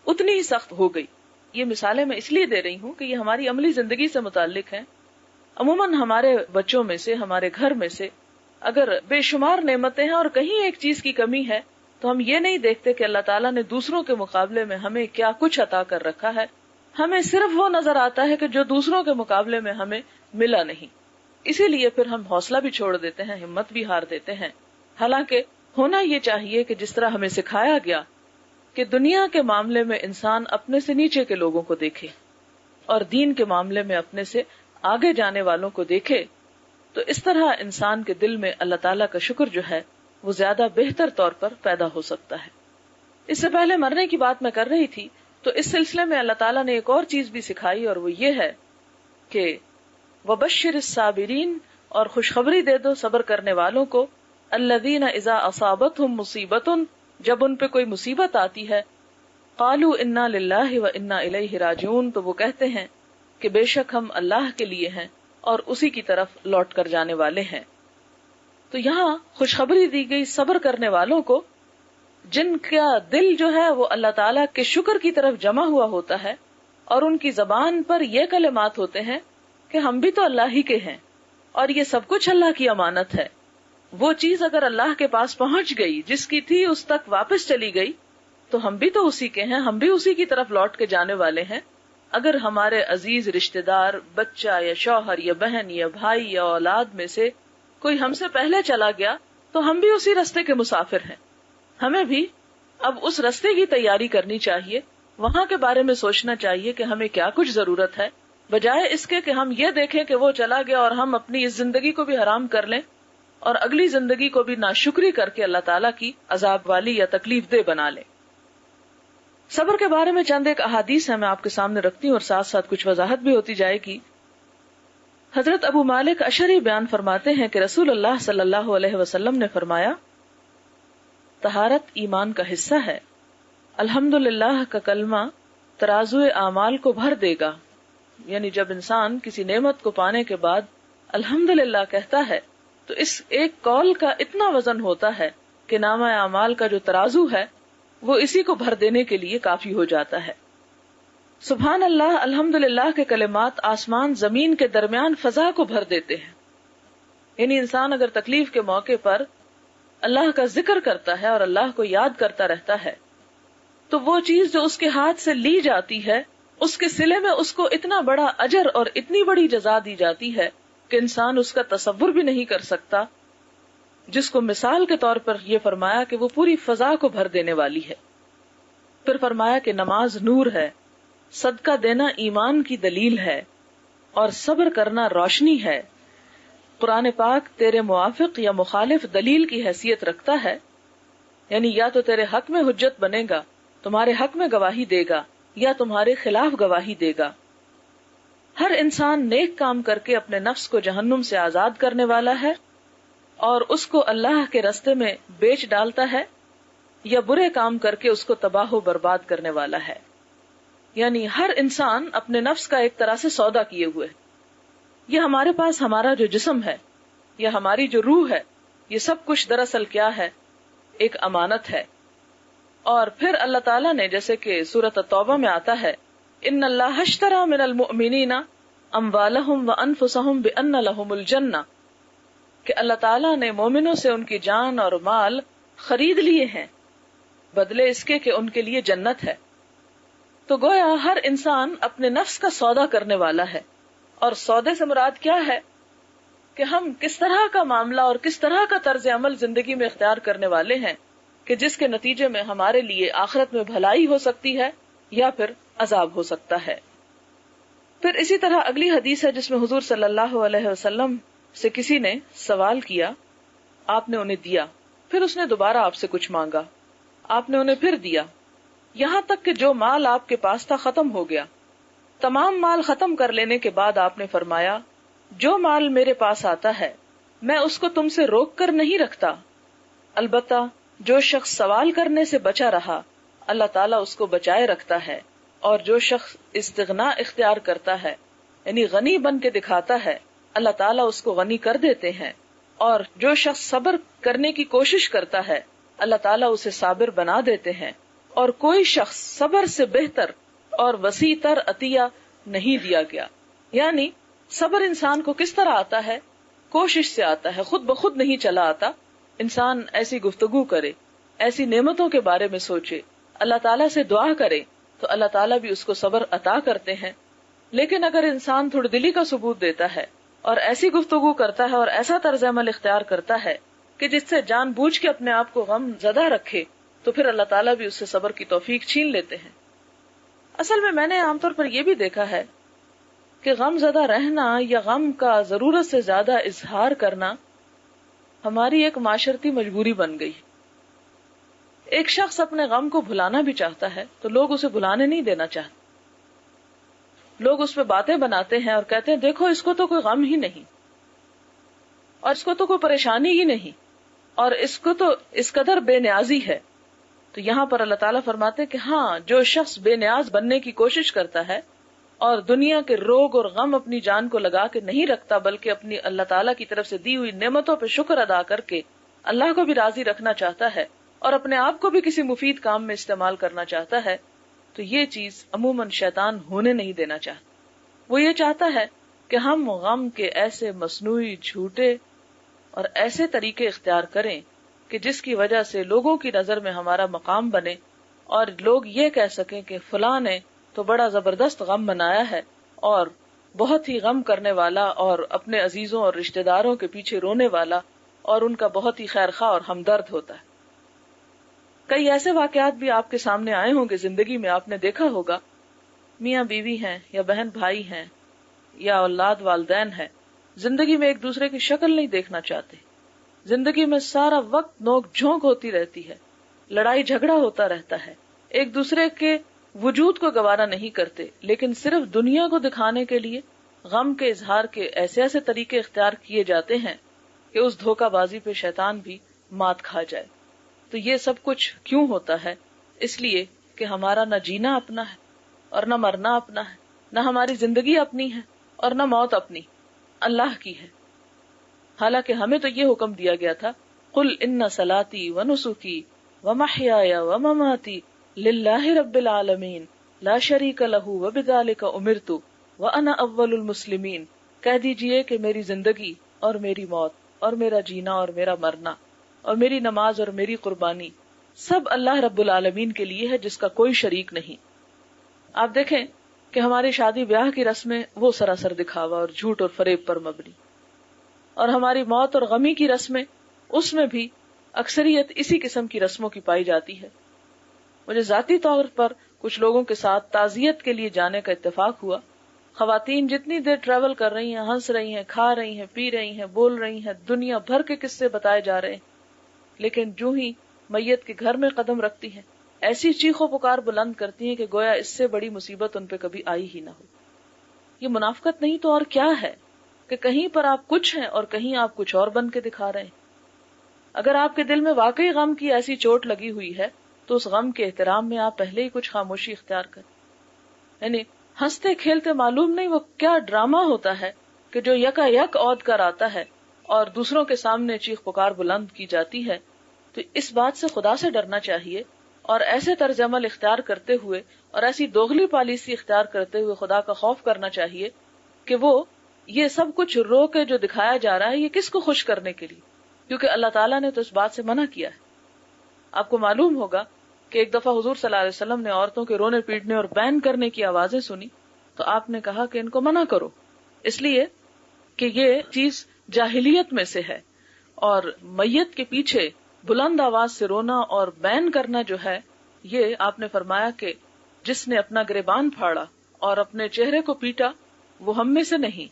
[SPEAKER 2] اتنی ہی سخت ہو گئی۔ یہ مثالیں میں اس لیے دے رہی ہوں کہ یہ ہماری عملی زندگی سے متعلق ہیں۔ عموماً ہمارے بچوں میں سے، ہمارے گھر میں سے اگر بے شمار نعمتیں ہیں اور کہیں ایک چیز کی کمی ہے تو ہم یہ نہیں دیکھتے کہ اللہ تعالیٰ نے دوسروں کے مقابلے میں ہمیں کیا کچھ عطا کر رکھا ہے، ہمیں صرف وہ نظر آتا ہے کہ جو دوسروں کے مقابلے میں ہمیں ملا نہیں. اسی لیے پھر ہم حوصلہ بھی چھوڑ دیتے ہیں، ہمت بھی ہار دیتے ہیں. حالانکہ ہونا یہ چاہیے کہ جس طرح ہمیں سکھایا گیا کہ دنیا کے معاملے میں انسان اپنے سے نیچے کے لوگوں کو دیکھے اور دین کے معاملے میں اپنے سے آگے جانے والوں کو دیکھے، تو اس طرح انسان کے دل میں اللہ تعالیٰ کا شکر جو ہے وہ زیادہ بہتر طور پر پیدا ہو سکتا ہے. اس سے پہلے مرنے کی بات میں کر رہی تھی، تو اس سلسلے میں اللہ تعالیٰ نے ایک اور چیز بھی سکھائی، اور وہ یہ ہے کہ وبشر الصابرین، اور خوشخبری دے دو صبر کرنے والوں کو، الذین اذا اصابتہم مصیبت، جب ان پہ کوئی مصیبت آتی ہے، قالوا انا للہ و انا الیہ راجعون، تو وہ کہتے ہیں کہ بے شک ہم اللہ کے لیے ہیں اور اسی کی طرف لوٹ کر جانے والے ہیں. تو یہاں خوشخبری دی گئی صبر کرنے والوں کو، جن کا دل جو ہے وہ اللہ تعالیٰ کے شکر کی طرف جمع ہوا ہوتا ہے، اور ان کی زبان پر یہ کلمات ہوتے ہیں کہ ہم بھی تو اللہ ہی کے ہیں اور یہ سب کچھ اللہ کی امانت ہے. وہ چیز اگر اللہ کے پاس پہنچ گئی، جس کی تھی اس تک واپس چلی گئی، تو ہم بھی تو اسی کے ہیں، ہم بھی اسی کی طرف لوٹ کے جانے والے ہیں. اگر ہمارے عزیز رشتہ دار، بچہ یا شوہر یا بہن یا بھائی یا اولاد میں سے کوئی ہم سے پہلے چلا گیا، تو ہم بھی اسی رستے کے مسافر ہیں. ہمیں بھی اب اس رستے کی تیاری کرنی چاہیے، وہاں کے بارے میں سوچنا چاہیے کہ ہمیں کیا کچھ ضرورت ہے، بجائے اس کے کہ ہم یہ دیکھیں کہ وہ چلا گیا اور ہم اپنی اس زندگی کو بھی حرام کر لیں اور اگلی زندگی کو بھی ناشکری کر کے اللہ تعالیٰ کی عذاب والی یا تکلیف دہ بنا لیں. صبر کے بارے میں چند ایک احادیث ہیں، میں آپ کے سامنے رکھتی ہوں اور ساتھ ساتھ کچھ وضاحت بھی ہوتی جائے گی. حضرت ابو مالک اشعری بیان فرماتے ہیں کہ رسول اللہ صلی اللہ علیہ وسلم نے فرمایا، طہارت ایمان کا حصہ ہے. الحمدللہ کا کلمہ ترازو اعمال کو بھر دے گا. یعنی جب انسان کسی نعمت کو پانے کے بعد الحمدللہ کہتا ہے تو اس ایک قول کا اتنا وزن ہوتا ہے کہ نامہ اعمال کا جو ترازو ہے وہ اسی کو بھر دینے کے لیے کافی ہو جاتا ہے. سبحان اللہ، الحمدللہ کے کلمات آسمان زمین کے درمیان فضا کو بھر دیتے ہیں. یعنی انسان اگر تکلیف کے موقع پر اللہ کا ذکر کرتا ہے اور اللہ کو یاد کرتا رہتا ہے، تو وہ چیز جو اس کے ہاتھ سے لی جاتی ہے، اس کے صلے میں اس کو اتنا بڑا اجر اور اتنی بڑی جزا دی جاتی ہے کہ انسان اس کا تصور بھی نہیں کر سکتا، جس کو مثال کے طور پر یہ فرمایا کہ وہ پوری فضا کو بھر دینے والی ہے. پھر فرمایا کہ نماز نور ہے، صدقہ دینا ایمان کی دلیل ہے، اور صبر کرنا روشنی ہے. قرآن پاک تیرے موافق یا مخالف دلیل کی حیثیت رکھتا ہے، یعنی یا تو تیرے حق میں حجت بنے گا، تمہارے حق میں گواہی دے گا، یا تمہارے خلاف گواہی دے گا. ہر انسان نیک کام کر کے اپنے نفس کو جہنم سے آزاد کرنے والا ہے اور اس کو اللہ کے راستے میں بیچ ڈالتا ہے، یا برے کام کر کے اس کو تباہ و برباد کرنے والا ہے. یعنی ہر انسان اپنے نفس کا ایک طرح سے سودا کیے ہوئے. یہ ہمارے پاس ہمارا جو جسم ہے یا ہماری جو روح ہے، یہ سب کچھ دراصل کیا ہے؟ ایک امانت ہے. اور پھر اللہ تعالیٰ نے، جیسے کہ سورۃ التوبہ میں آتا ہے، ان اللہ اشتری من المؤمنین اموالہم وانفسہم بان لہم الجنہ، کہ اللہ تعالیٰ نے مومنوں سے ان کی جان اور مال خرید لیے ہیں بدلے اس کے کہ ان کے لیے جنت ہے. تو گویا ہر انسان اپنے نفس کا سودا کرنے والا ہے. اور سودے سے مراد کیا ہے؟ کہ ہم کس طرح کا معاملہ اور کس طرح کا طرز عمل زندگی میں اختیار کرنے والے ہیں کہ جس کے نتیجے میں ہمارے لیے آخرت میں بھلائی ہو سکتی ہے یا پھر عذاب ہو سکتا ہے. پھر اسی طرح اگلی حدیث ہے جس میں حضور صلی اللہ علیہ وسلم سے کسی نے سوال کیا، آپ نے انہیں دیا، پھر اس نے دوبارہ آپ سے کچھ مانگا، آپ نے انہیں پھر دیا، یہاں تک کہ جو مال آپ کے پاس تھا ختم ہو گیا. تمام مال ختم کر لینے کے بعد آپ نے فرمایا، جو مال میرے پاس آتا ہے میں اس کو تم سے روک کر نہیں رکھتا، البتہ جو شخص سوال کرنے سے بچا رہا اللہ تعالیٰ اس کو بچائے رکھتا ہے، اور جو شخص استغنا اختیار کرتا ہے یعنی غنی بن کے دکھاتا ہے اللہ تعالیٰ اس کو غنی کر دیتے ہیں، اور جو شخص صبر کرنے کی کوشش کرتا ہے اللہ تعالیٰ اسے صابر بنا دیتے ہیں. اور کوئی شخص صبر سے بہتر اور وسیع تر عطیہ نہیں دیا گیا. یعنی صبر انسان کو کس طرح آتا ہے؟ کوشش سے آتا ہے، خود بخود نہیں چلا آتا. انسان ایسی گفتگو کرے، ایسی نعمتوں کے بارے میں سوچے، اللہ تعالیٰ سے دعا کرے تو اللہ تعالیٰ بھی اس کو صبر عطا کرتے ہیں. لیکن اگر انسان تھوڑی دلی کا ثبوت دیتا ہے اور ایسی گفتگو کرتا ہے اور ایسا طرز عمل اختیار کرتا ہے کہ جس سے جان بوجھ کے اپنے آپ کو غم زدہ رکھے، تو پھر اللہ تعالیٰ بھی اس سے صبر کی توفیق چھین لیتے ہیں۔ اصل میں نے عام طور پر یہ بھی دیکھا ہے کہ غم زدہ رہنا یا غم کا ضرورت سے زیادہ اظہار کرنا ہماری ایک معاشرتی مجبوری بن گئی۔ ایک شخص اپنے غم کو بھلانا بھی چاہتا ہے تو لوگ اسے بھلانے نہیں دینا چاہتے، لوگ اس پہ باتیں بناتے ہیں اور کہتے ہیں دیکھو اس کو تو کوئی غم ہی نہیں، اور اس کو تو کوئی پریشانی ہی نہیں، اور اس کو تو اس قدر بے نیازی ہے۔ تو یہاں پر اللہ تعالیٰ فرماتے ہیں کہ ہاں، جو شخص بے نیاز بننے کی کوشش کرتا ہے اور دنیا کے روگ اور غم اپنی جان کو لگا کے نہیں رکھتا، بلکہ اپنی اللہ تعالیٰ کی طرف سے دی ہوئی نعمتوں پہ شکر ادا کر کے اللہ کو بھی راضی رکھنا چاہتا ہے اور اپنے آپ کو بھی کسی مفید کام میں استعمال کرنا چاہتا ہے، تو یہ چیز عموماً شیطان ہونے نہیں دینا چاہتا۔ وہ یہ چاہتا ہے کہ ہم غم کے ایسے مصنوعی، جھوٹے اور ایسے طریقے اختیار کریں کہ جس کی وجہ سے لوگوں کی نظر میں ہمارا مقام بنے اور لوگ یہ کہہ سکیں کہ فلاں نے تو بڑا زبردست غم منایا ہے اور بہت ہی غم کرنے والا اور اپنے عزیزوں اور رشتہ داروں کے پیچھے رونے والا اور ان کا بہت ہی خیر خواہ اور ہمدرد ہوتا ہے۔ کئی ایسے واقعات بھی آپ کے سامنے آئے ہوں گے زندگی میں، آپ نے دیکھا ہوگا میاں بیوی ہیں یا بہن بھائی ہیں یا اولاد والدین ہیں، زندگی میں ایک دوسرے کی شکل نہیں دیکھنا چاہتے، زندگی میں سارا وقت نوک جھونک ہوتی رہتی ہے، لڑائی جھگڑا ہوتا رہتا ہے، ایک دوسرے کے وجود کو گوارا نہیں کرتے، لیکن صرف دنیا کو دکھانے کے لیے غم کے اظہار کے ایسے ایسے طریقے اختیار کیے جاتے ہیں کہ اس دھوکہ بازی پہ شیطان بھی مات کھا جائے۔ تو یہ سب کچھ کیوں ہوتا ہے؟ اس لیے کہ ہمارا نہ جینا اپنا ہے اور نہ مرنا اپنا ہے، نہ ہماری زندگی اپنی ہے اور نہ موت اپنی، اللہ کی ہے۔ حالانکہ ہمیں تو یہ حکم دیا گیا تھا قل ان صلاتی ونسکی ومحیای ومماتی للہ رب العالمین لا شریک لہ وبذلک امرت وانا اول المسلمین، کہہ دیجئے کہ میری زندگی اور میری موت اور میرا جینا اور میرا مرنا اور میری نماز اور میری قربانی سب اللہ رب العالمین کے لیے ہے جس کا کوئی شریک نہیں۔ آپ دیکھیں کہ ہماری شادی بیاہ کی رسمیں وہ سراسر دکھاوا اور جھوٹ اور فریب پر مبنی، اور ہماری موت اور غمی کی رسمیں اس میں بھی اکثریت اسی قسم کی رسموں کی پائی جاتی ہے۔ مجھے ذاتی طور پر کچھ لوگوں کے ساتھ تعزیت کے لیے جانے کا اتفاق ہوا۔ خواتین جتنی دیر ٹریول کر رہی ہیں، ہنس رہی ہیں، کھا رہی ہیں، پی رہی ہیں، بول رہی ہیں، دنیا بھر کے قصے بتائے جا رہے ہیں، لیکن جو ہی میت کے گھر میں قدم رکھتی ہیں ایسی چیخ و پکار بلند کرتی ہیں کہ گویا اس سے بڑی مصیبت ان پہ کبھی آئی ہی نہ ہو۔ یہ منافقت نہیں تو اور کیا ہے کہ کہیں پر آپ کچھ ہیں اور کہیں آپ کچھ اور بن کے دکھا رہے ہیں۔ اگر آپ کے دل میں واقعی غم کی ایسی چوٹ لگی ہوئی ہے تو اس غم کے احترام میں آپ پہلے ہی کچھ خاموشی اختیار کریں، یعنی ہنستے کھیلتے معلوم نہیں وہ کیا ڈرامہ ہوتا ہے کہ جو یکا یک عود کر آتا ہے اور دوسروں کے سامنے چیخ پکار بلند کی جاتی ہے۔ تو اس بات سے خدا سے ڈرنا چاہیے اور ایسے طرز عمل اختیار کرتے ہوئے اور ایسی دوغلی پالیسی اختیار کرتے ہوئے خدا کا خوف کرنا چاہیے کہ وہ یہ سب کچھ رو کے جو دکھایا جا رہا ہے یہ کس کو خوش کرنے کے لیے، کیونکہ اللہ تعالیٰ نے تو اس بات سے منع کیا ہے۔ آپ کو معلوم ہوگا کہ ایک دفعہ حضور صلی اللہ علیہ وسلم نے عورتوں کے رونے پیٹنے اور بین کرنے کی آوازیں سنی تو آپ نے کہا کہ ان کو منع کرو، اس لیے کہ یہ چیز جاہلیت میں سے ہے، اور میت کے پیچھے بلند آواز سے رونا اور بین کرنا جو ہے یہ آپ نے فرمایا کہ جس نے اپنا گریبان پھاڑا اور اپنے چہرے کو پیٹا وہ ہم میں سے نہیں،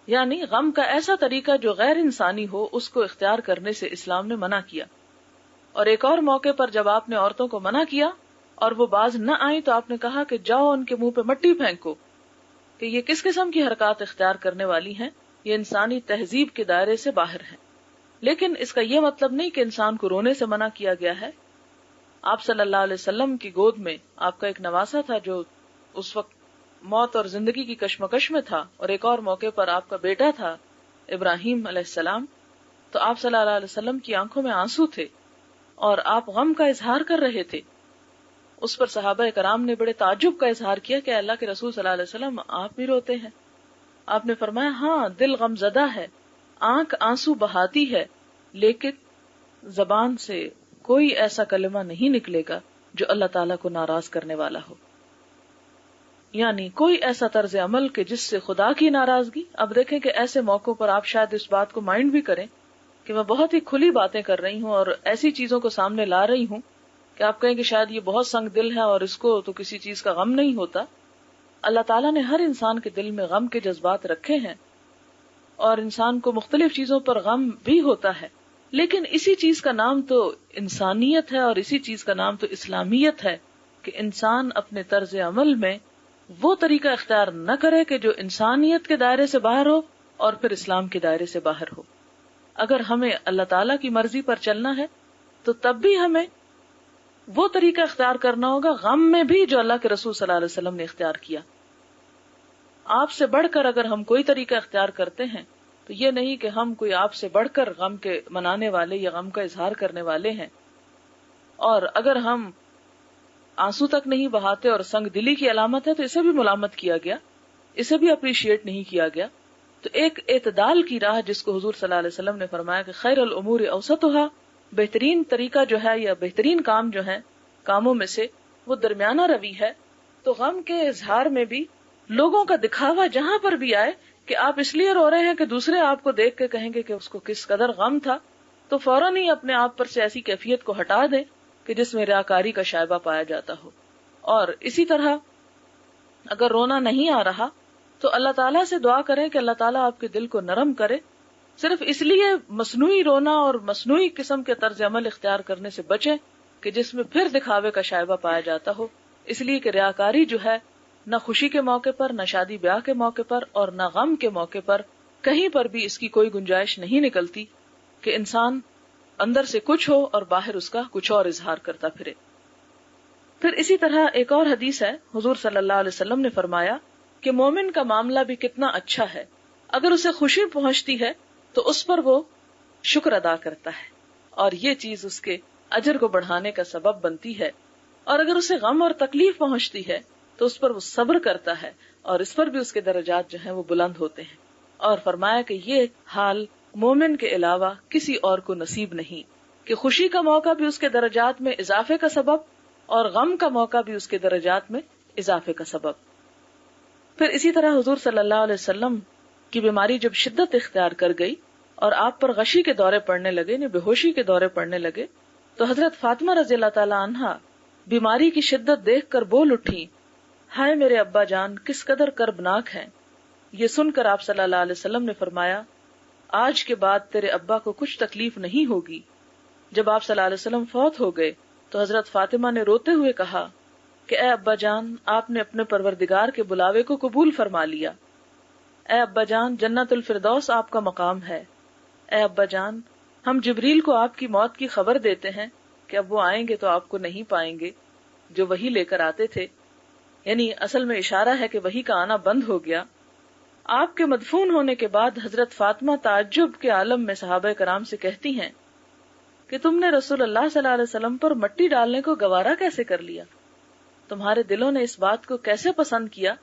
[SPEAKER 2] یعنی غم کا ایسا طریقہ جو غیر انسانی ہو اس کو اختیار کرنے سے اسلام نے منع کیا۔ اور ایک اور موقع پر جب آپ نے عورتوں کو منع کیا اور وہ باز نہ آئی تو آپ نے کہا کہ جاؤ ان کے منہ پہ مٹی پھینکو، کہ یہ کس قسم کی حرکات اختیار کرنے والی ہیں، یہ انسانی تہذیب کے دائرے سے باہر ہیں۔ لیکن اس کا یہ مطلب نہیں کہ انسان کو رونے سے منع کیا گیا ہے۔ آپ صلی اللہ علیہ وسلم کی گود میں آپ کا ایک نواسا تھا جو اس وقت موت اور زندگی کی کشمکش میں تھا، اور ایک اور موقع پر آپ کا بیٹا تھا ابراہیم علیہ السلام، تو آپ صلی اللہ علیہ وسلم کی آنکھوں میں آنسو تھے اور آپ غم کا اظہار کر رہے تھے۔ اس پر صحابہ کرام نے بڑے تعجب کا اظہار کیا کہ اللہ کے رسول صلی اللہ علیہ وسلم آپ بھی روتے ہیں؟ آپ نے فرمایا ہاں، دل غم زدہ ہے، آنکھ آنسو بہاتی ہے، لیکن زبان سے کوئی ایسا کلمہ نہیں نکلے گا جو اللہ تعالیٰ کو ناراض کرنے والا ہو۔ یعنی کوئی ایسا طرز عمل کہ جس سے خدا کی ناراضگی. اب دیکھیں کہ ایسے موقعوں پر آپ شاید اس بات کو مائنڈ بھی کریں کہ میں بہت ہی کھلی باتیں کر رہی ہوں اور ایسی چیزوں کو سامنے لا رہی ہوں کہ آپ کہیں کہ شاید یہ بہت سنگ دل ہے اور اس کو تو کسی چیز کا غم نہیں ہوتا. اللہ تعالیٰ نے ہر انسان کے دل میں غم کے جذبات رکھے ہیں اور انسان کو مختلف چیزوں پر غم بھی ہوتا ہے، لیکن اسی چیز کا نام تو انسانیت ہے اور اسی چیز کا نام تو اسلامیت ہے کہ انسان اپنے طرز عمل میں وہ طریقہ اختیار نہ کرے کہ جو انسانیت کے دائرے سے باہر ہو اور پھر اسلام کے دائرے سے باہر ہو. اگر ہمیں اللہ تعالیٰ کی مرضی پر چلنا ہے تو تب بھی ہمیں وہ طریقہ اختیار کرنا ہوگا غم میں بھی جو اللہ کے رسول صلی اللہ علیہ وسلم نے اختیار کیا. آپ سے بڑھ کر اگر ہم کوئی طریقہ اختیار کرتے ہیں تو یہ نہیں کہ ہم کوئی آپ سے بڑھ کر غم کے منانے والے یا غم کا اظہار کرنے والے ہیں. اور اگر ہم آنسو تک نہیں بہاتے اور سنگ دلی کی علامت ہے تو اسے بھی ملامت کیا گیا، اسے بھی اپریشیٹ نہیں کیا گیا. تو ایک اعتدال کی راہ جس کو حضور صلی اللہ علیہ وسلم نے فرمایا کہ خیر الامور اوسطھا، بہترین طریقہ جو ہے یا بہترین کام جو ہے کاموں میں سے وہ درمیانہ روی ہے. تو غم کے اظہار میں بھی لوگوں کا دکھاوا جہاں پر بھی آئے کہ آپ اس لیے رو رہے ہیں کہ دوسرے آپ کو دیکھ کے کہیں گے کہ اس کو کس قدر غم تھا، تو فوراً ہی اپنے آپ پر سے ایسی کیفیت کو ہٹا دیں کہ جس میں ریاکاری کا شائبہ پایا جاتا ہو. اور اسی طرح اگر رونا نہیں آ رہا تو اللہ تعالیٰ سے دعا کریں کہ اللہ تعالیٰ آپ کے دل کو نرم کرے. صرف اس لیے مصنوعی رونا اور مصنوعی قسم کے طرز عمل اختیار کرنے سے بچیں کہ جس میں پھر دکھاوے کا شائبہ پایا جاتا ہو. اس لیے کہ ریاکاری جو ہے نہ خوشی کے موقع پر، نہ شادی بیاہ کے موقع پر اور نہ غم کے موقع پر کہیں پر بھی اس کی کوئی گنجائش نہیں نکلتی کہ انسان اندر سے کچھ ہو اور باہر اس کا کچھ اور اظہار کرتا پھرے. پھر اسی طرح ایک اور حدیث ہے، حضور صلی اللہ علیہ وسلم نے فرمایا کہ مومن کا معاملہ بھی کتنا اچھا ہے، اگر اسے خوشی پہنچتی ہے تو اس پر وہ شکر ادا کرتا ہے اور یہ چیز اس کے اجر کو بڑھانے کا سبب بنتی ہے، اور اگر اسے غم اور تکلیف پہنچتی ہے تو اس پر وہ صبر کرتا ہے اور اس پر بھی اس کے درجات جو ہیں وہ بلند ہوتے ہیں. اور فرمایا کہ یہ حال مومن کے علاوہ کسی اور کو نصیب نہیں کہ خوشی کا موقع بھی اس کے درجات میں اضافے کا سبب اور غم کا موقع بھی اس کے درجات میں اضافے کا سبب. پھر اسی طرح حضور صلی اللہ علیہ وسلم کی بیماری جب شدت اختیار کر گئی اور آپ پر غشی کے دورے پڑنے لگے، بے ہوشی کے دورے پڑنے لگے، تو حضرت فاطمہ رضی اللہ تعالی عنہا بیماری کی شدت دیکھ کر بول اٹھی، ہائے میرے ابا جان کس قدر کربناک ہیں. یہ سن کر آپ صلی اللہ علیہ وسلم نے فرمایا، آج کے بعد تیرے ابا کو کچھ تکلیف نہیں ہوگی. جب آپ صلی اللہ علیہ وسلم فوت ہو گئے تو حضرت فاطمہ نے روتے ہوئے کہا کہ اے ابا جان، آپ نے اپنے پروردگار کے بلاوے کو قبول فرما لیا. اے ابا جان، جنت الفردوس آپ کا مقام ہے. اے ابا جان، ہم جبریل کو آپ کی موت کی خبر دیتے ہیں کہ اب وہ آئیں گے تو آپ کو نہیں پائیں گے جو وہی لے کر آتے تھے. یعنی اصل میں اشارہ ہے کہ وہی کا آنا بند ہو گیا. آپ کے مدفون ہونے کے بعد حضرت فاطمہ تعجب کے عالم میں صحابہ کرام سے کہتی ہیں کہ تم نے رسول اللہ صلی اللہ علیہ وسلم پر مٹی ڈالنے کو گوارا کیسے کر لیا؟ تمہارے دلوں نے اس بات کو کیسے پسند کیا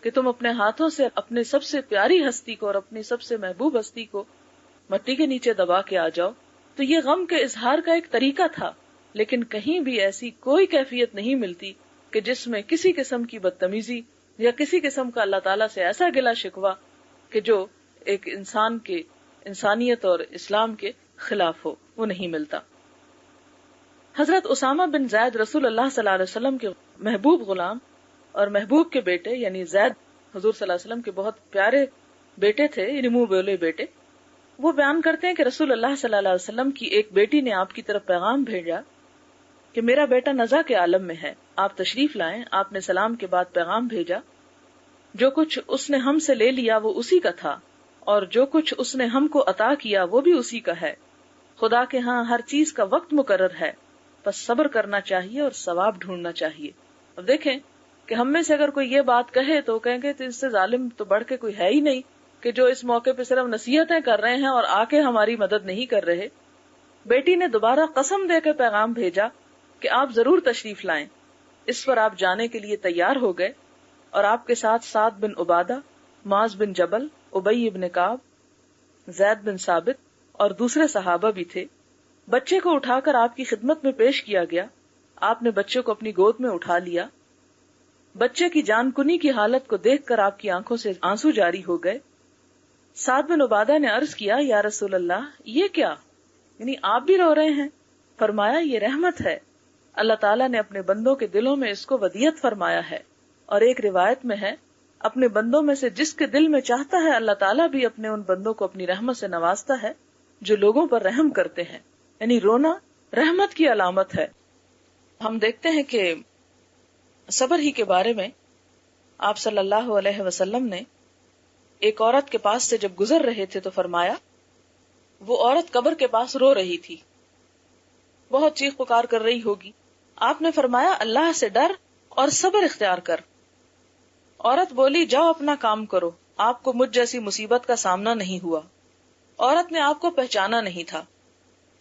[SPEAKER 2] کہ تم اپنے ہاتھوں سے اپنے سب سے پیاری ہستی کو اور اپنی سب سے محبوب ہستی کو مٹی کے نیچے دبا کے آ جاؤ؟ تو یہ غم کے اظہار کا ایک طریقہ تھا، لیکن کہیں بھی ایسی کوئی کیفیت نہیں ملتی کہ جس میں کسی قسم کی بدتمیزی یا کسی قسم کا اللہ تعالیٰ سے ایسا گلا شکوہ کہ جو ایک انسان کے انسانیت اور اسلام کے خلاف ہو، وہ نہیں ملتا. حضرت اسامہ بن زید رسول اللہ صلی اللہ علیہ وسلم کے محبوب غلام اور محبوب کے بیٹے، یعنی زید حضور صلی اللہ علیہ وسلم کے بہت پیارے بیٹے تھے، یعنی منہ بولے بیٹے. وہ بیان کرتے ہیں کہ رسول اللہ صلی اللہ علیہ وسلم کی ایک بیٹی نے آپ کی طرف پیغام بھیجا کہ میرا بیٹا نزع کے عالم میں ہے، آپ تشریف لائیں. آپ نے سلام کے بعد پیغام بھیجا، جو کچھ اس نے ہم سے لے لیا وہ اسی کا تھا اور جو کچھ اس نے ہم کو عطا کیا وہ بھی اسی کا ہے. خدا کے ہاں ہر چیز کا وقت مقرر ہے، بس صبر کرنا چاہیے اور ثواب ڈھونڈنا چاہیے. اب دیکھیں کہ ہم میں سے اگر کوئی یہ بات کہے تو کہیں گے اس سے ظالم تو بڑھ کے کوئی ہے ہی نہیں کہ جو اس موقع پہ صرف نصیحتیں کر رہے ہیں اور آ کے ہماری مدد نہیں کر رہے. بیٹی نے دوبارہ قسم دے کے پیغام بھیجا کہ آپ ضرور تشریف لائیں. اس پر آپ جانے کے لیے تیار ہو گئے اور آپ کے ساتھ سعد بن عبادہ، معاذ بن جبل، ابی بن کعب، زید بن ثابت اور دوسرے صحابہ بھی تھے. بچے کو اٹھا کر آپ کی خدمت میں پیش کیا گیا. آپ نے بچے کو اپنی گود میں اٹھا لیا بچے کی جان کنی کی حالت کو دیکھ کر آپ کی آنکھوں سے آنسو جاری ہو گئے۔ سعد بن عبادہ نے عرض کیا، یا رسول اللہ، یہ کیا؟ یعنی آپ بھی رو رہے ہیں؟ فرمایا، یہ رحمت ہے، اللہ تعالیٰ نے اپنے بندوں کے دلوں میں اس کو ودیت فرمایا ہے۔ اور ایک روایت میں ہے، اپنے بندوں میں سے جس کے دل میں چاہتا ہے اللہ تعالیٰ بھی اپنے ان بندوں کو اپنی رحمت سے نوازتا ہے جو لوگوں پر رحم کرتے ہیں۔ یعنی رونا رحمت کی علامت ہے۔ ہم دیکھتے ہیں کہ صبر ہی کے بارے میں آپ صلی اللہ علیہ وسلم نے ایک عورت کے پاس سے جب گزر رہے تھے تو فرمایا، وہ عورت قبر کے پاس رو رہی تھی، بہت چیخ پکار کر رہی ہوگی۔ آپ نے فرمایا، اللہ سے ڈر اور صبر اختیار کر۔ عورت بولی، جاؤ اپنا کام کرو، آپ کو مجھ جیسی مصیبت کا سامنا نہیں ہوا۔ عورت نے آپ کو پہچانا نہیں تھا۔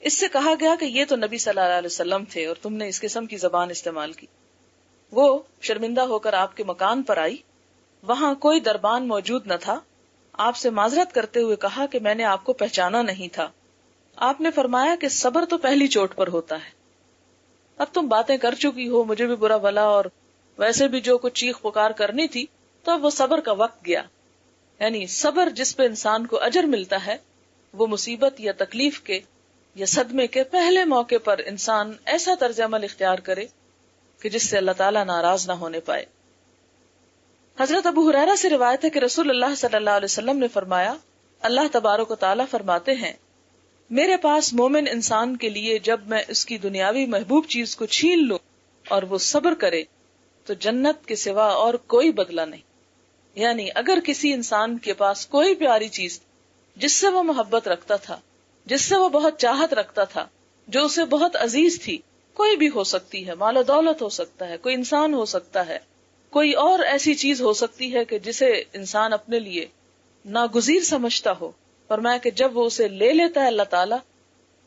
[SPEAKER 2] اس سے کہا گیا کہ یہ تو نبی صلی اللہ علیہ وسلم تھے اور تم نے اس قسم کی زبان استعمال کی۔ وہ شرمندہ ہو کر آپ کے مکان پر آئی، وہاں کوئی دربان موجود نہ تھا۔ آپ سے معذرت کرتے ہوئے کہا کہ میں نے آپ کو پہچانا نہیں تھا۔ آپ نے فرمایا کہ صبر تو پہلی چوٹ پر ہوتا ہے، اب تم باتیں کر چکی ہو، مجھے بھی برا بھلا اور ویسے بھی جو کچھ چیخ پکار کرنی تھی، تو اب وہ صبر کا وقت گیا۔ یعنی صبر جس پہ انسان کو اجر ملتا ہے، وہ مصیبت یا تکلیف کے یا صدمے کے پہلے موقع پر انسان ایسا طرز عمل اختیار کرے کہ جس سے اللہ تعالیٰ ناراض نہ ہونے پائے۔ حضرت ابو ہریرہ سے روایت ہے کہ رسول اللہ صلی اللہ علیہ وسلم نے فرمایا، اللہ تبارک و تعالیٰ فرماتے ہیں، میرے پاس مومن انسان کے لیے جب میں اس کی دنیاوی محبوب چیز کو چھین لوں اور وہ صبر کرے تو جنت کے سوا اور کوئی بدلہ نہیں۔ یعنی اگر کسی انسان کے پاس کوئی پیاری چیز جس سے وہ محبت رکھتا تھا، جس سے وہ بہت چاہت رکھتا تھا، جو اسے بہت عزیز تھی، کوئی بھی ہو سکتی ہے، مال و دولت ہو سکتا ہے، کوئی انسان ہو سکتا ہے، کوئی اور ایسی چیز ہو سکتی ہے کہ جسے انسان اپنے لیے ناگزیر سمجھتا ہو، فرمایا کہ جب وہ اسے لے لیتا ہے اللہ تعالیٰ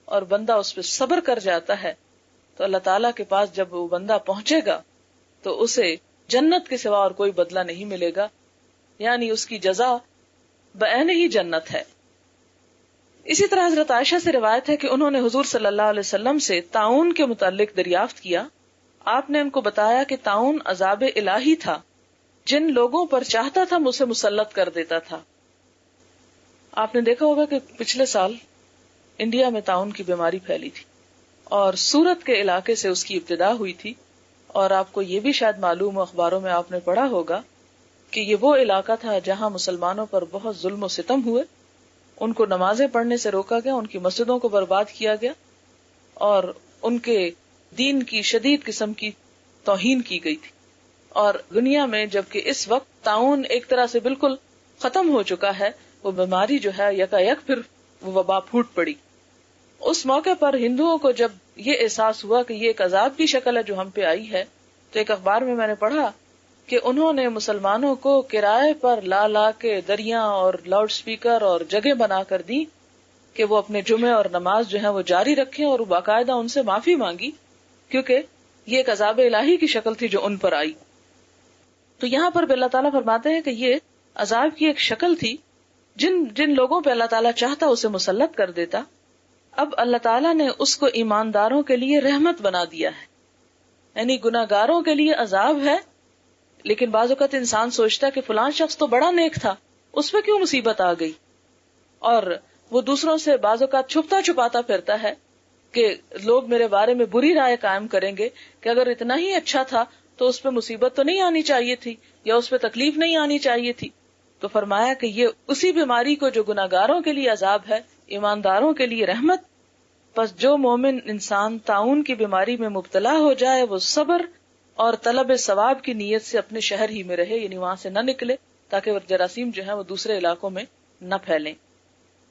[SPEAKER 2] اور بندہ اس پہ صبر کر جاتا ہے تو اللہ تعالیٰ کے پاس جب وہ بندہ پہنچے گا تو اسے جنت کے سوا اور کوئی بدلہ نہیں ملے گا، یعنی اس کی جزا بعین ہی جنت ہے۔ اسی طرح حضرت عائشہ سے روایت ہے کہ انہوں نے حضور صلی اللہ علیہ وسلم سے طاعون کے متعلق دریافت کیا۔ آپ نے ان کو بتایا کہ طاعون عذاب الہی تھا، جن لوگوں پر چاہتا تھا اسے مسلط کر دیتا تھا۔ آپ نے دیکھا ہوگا کہ پچھلے سال انڈیا میں طاعون کی بیماری پھیلی تھی اور سورت کے علاقے سے اس کی ابتدا ہوئی تھی، اور آپ کو یہ بھی شاید معلوم ہو، اخباروں میں آپ نے پڑھا ہوگا کہ یہ وہ علاقہ تھا جہاں مسلمانوں پر بہت ظلم و ستم ہوئے، ان کو نمازیں پڑھنے سے روکا گیا، ان کی مسجدوں کو برباد کیا گیا اور ان کے دین کی شدید قسم کی توہین کی گئی تھی۔ اور دنیا میں جبکہ اس وقت طاعون ایک طرح سے بالکل ختم ہو چکا ہے، وہ بیماری جو ہے یکایک پھر وہ وبا پھوٹ پڑی۔ اس موقع پر ہندوؤں کو جب یہ احساس ہوا کہ یہ ایک عذاب کی شکل ہے جو ہم پہ آئی ہے، تو ایک اخبار میں نے پڑھا کہ انہوں نے مسلمانوں کو کرائے پر لا لا کے دریاں اور لاؤڈ سپیکر اور جگہ بنا کر دی کہ وہ اپنے جمعے اور نماز جو ہے وہ جاری رکھیں، اور باقاعدہ ان سے معافی مانگی، کیونکہ یہ ایک عذاب الہی کی شکل تھی جو ان پر آئی۔ تو یہاں پر بھی اللہ تعالیٰ فرماتے ہیں کہ یہ عذاب کی ایک شکل تھی، جن لوگوں پہ اللہ تعالیٰ چاہتا اسے مسلط کر دیتا۔ اب اللہ تعالیٰ نے اس کو ایمانداروں کے لیے رحمت بنا دیا ہے، یعنی گناہگاروں کے لیے عذاب ہے، لیکن بعض اوقات انسان سوچتا ہے کہ فلاں شخص تو بڑا نیک تھا، اس پہ کیوں مصیبت آ گئی، اور وہ دوسروں سے بعض اوقات چھپتا چھپاتا پھرتا ہے کہ لوگ میرے بارے میں بری رائے قائم کریں گے کہ اگر اتنا ہی اچھا تھا تو اس پہ مصیبت تو نہیں آنی چاہیے تھی یا اس پہ تکلیف نہیں آنی چاہیے تھی۔ تو فرمایا کہ یہ اسی بیماری کو جو گناہگاروں کے لیے عذاب ہے، ایمانداروں کے لیے رحمت۔ پس جو مومن انسان طاعون کی بیماری میں مبتلا ہو جائے وہ صبر اور طلب ثواب کی نیت سے اپنے شہر ہی میں رہے، یعنی وہاں سے نہ نکلے تاکہ وہ جراثیم جو ہے وہ دوسرے علاقوں میں نہ پھیلیں،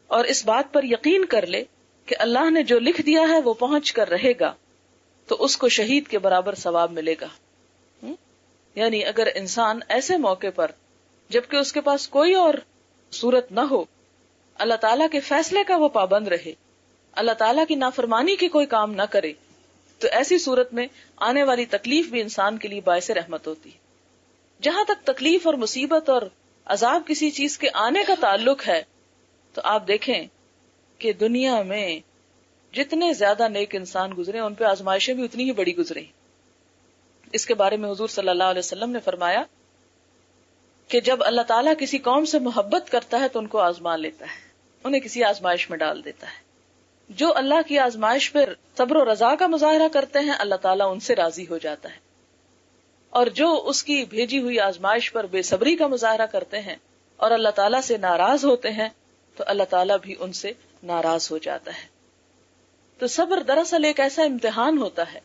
[SPEAKER 2] اور اس بات پر یقین کر لے کہ اللہ نے جو لکھ دیا ہے وہ پہنچ کر رہے گا، تو اس کو شہید کے برابر ثواب ملے گا۔ یعنی اگر انسان ایسے موقع پر جبکہ اس کے پاس کوئی اور صورت نہ ہو، اللہ تعالیٰ کے فیصلے کا وہ پابند رہے، اللہ تعالیٰ کی نافرمانی کے کوئی کام نہ کرے، تو ایسی صورت میں آنے والی تکلیف بھی انسان کے لیے باعث رحمت ہوتی ہے۔ جہاں تک تکلیف اور مصیبت اور عذاب کسی چیز کے آنے کا تعلق ہے، تو آپ دیکھیں کہ دنیا میں جتنے زیادہ نیک انسان گزرے ان پہ آزمائشیں بھی اتنی ہی بڑی گزریں۔ اس کے بارے میں حضور صلی اللہ علیہ وسلم نے فرمایا کہ جب اللہ تعالیٰ کسی قوم سے محبت کرتا ہے تو ان کو آزما لیتا ہے، انہیں کسی آزمائش میں ڈال دیتا ہے. جو اللہ کی آزمائش پر صبر و رضا کا مظاہرہ کرتے ہیں اللہ تعالیٰ ان سے راضی ہو جاتا ہے، اور جو اس کی بھیجی ہوئی آزمائش پر بے صبری کا مظاہرہ کرتے ہیں اور اللہ تعالیٰ سے ناراض ہوتے ہیں تو اللہ تعالیٰ بھی ان سے ناراض ہو جاتا ہے. تو صبر دراصل ایک ایسا امتحان ہوتا ہے،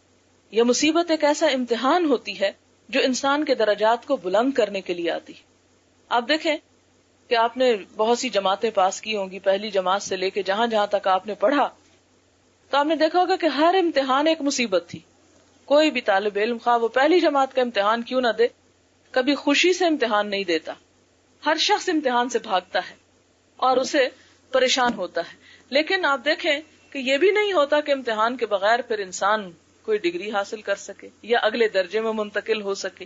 [SPEAKER 2] یہ مصیبت ایک ایسا امتحان ہوتی ہے جو انسان کے درجات کو بلند کرنے کے لیے آتی ہے. آپ دیکھیں کہ آپ نے بہت سی جماعتیں پاس کی ہوں گی، پہلی جماعت سے لے کے جہاں جہاں تک آپ نے پڑھا تو آپ نے دیکھا ہوگا کہ ہر امتحان ایک مصیبت تھی. کوئی بھی طالب علم خواہ وہ پہلی جماعت کا امتحان کیوں نہ دے، کبھی خوشی سے امتحان نہیں دیتا. ہر شخص امتحان سے بھاگتا ہے اور اسے پریشان ہوتا ہے. لیکن آپ دیکھیں کہ یہ بھی نہیں ہوتا کہ امتحان کے بغیر پھر انسان کوئی ڈگری حاصل کر سکے یا اگلے درجے میں منتقل ہو سکے.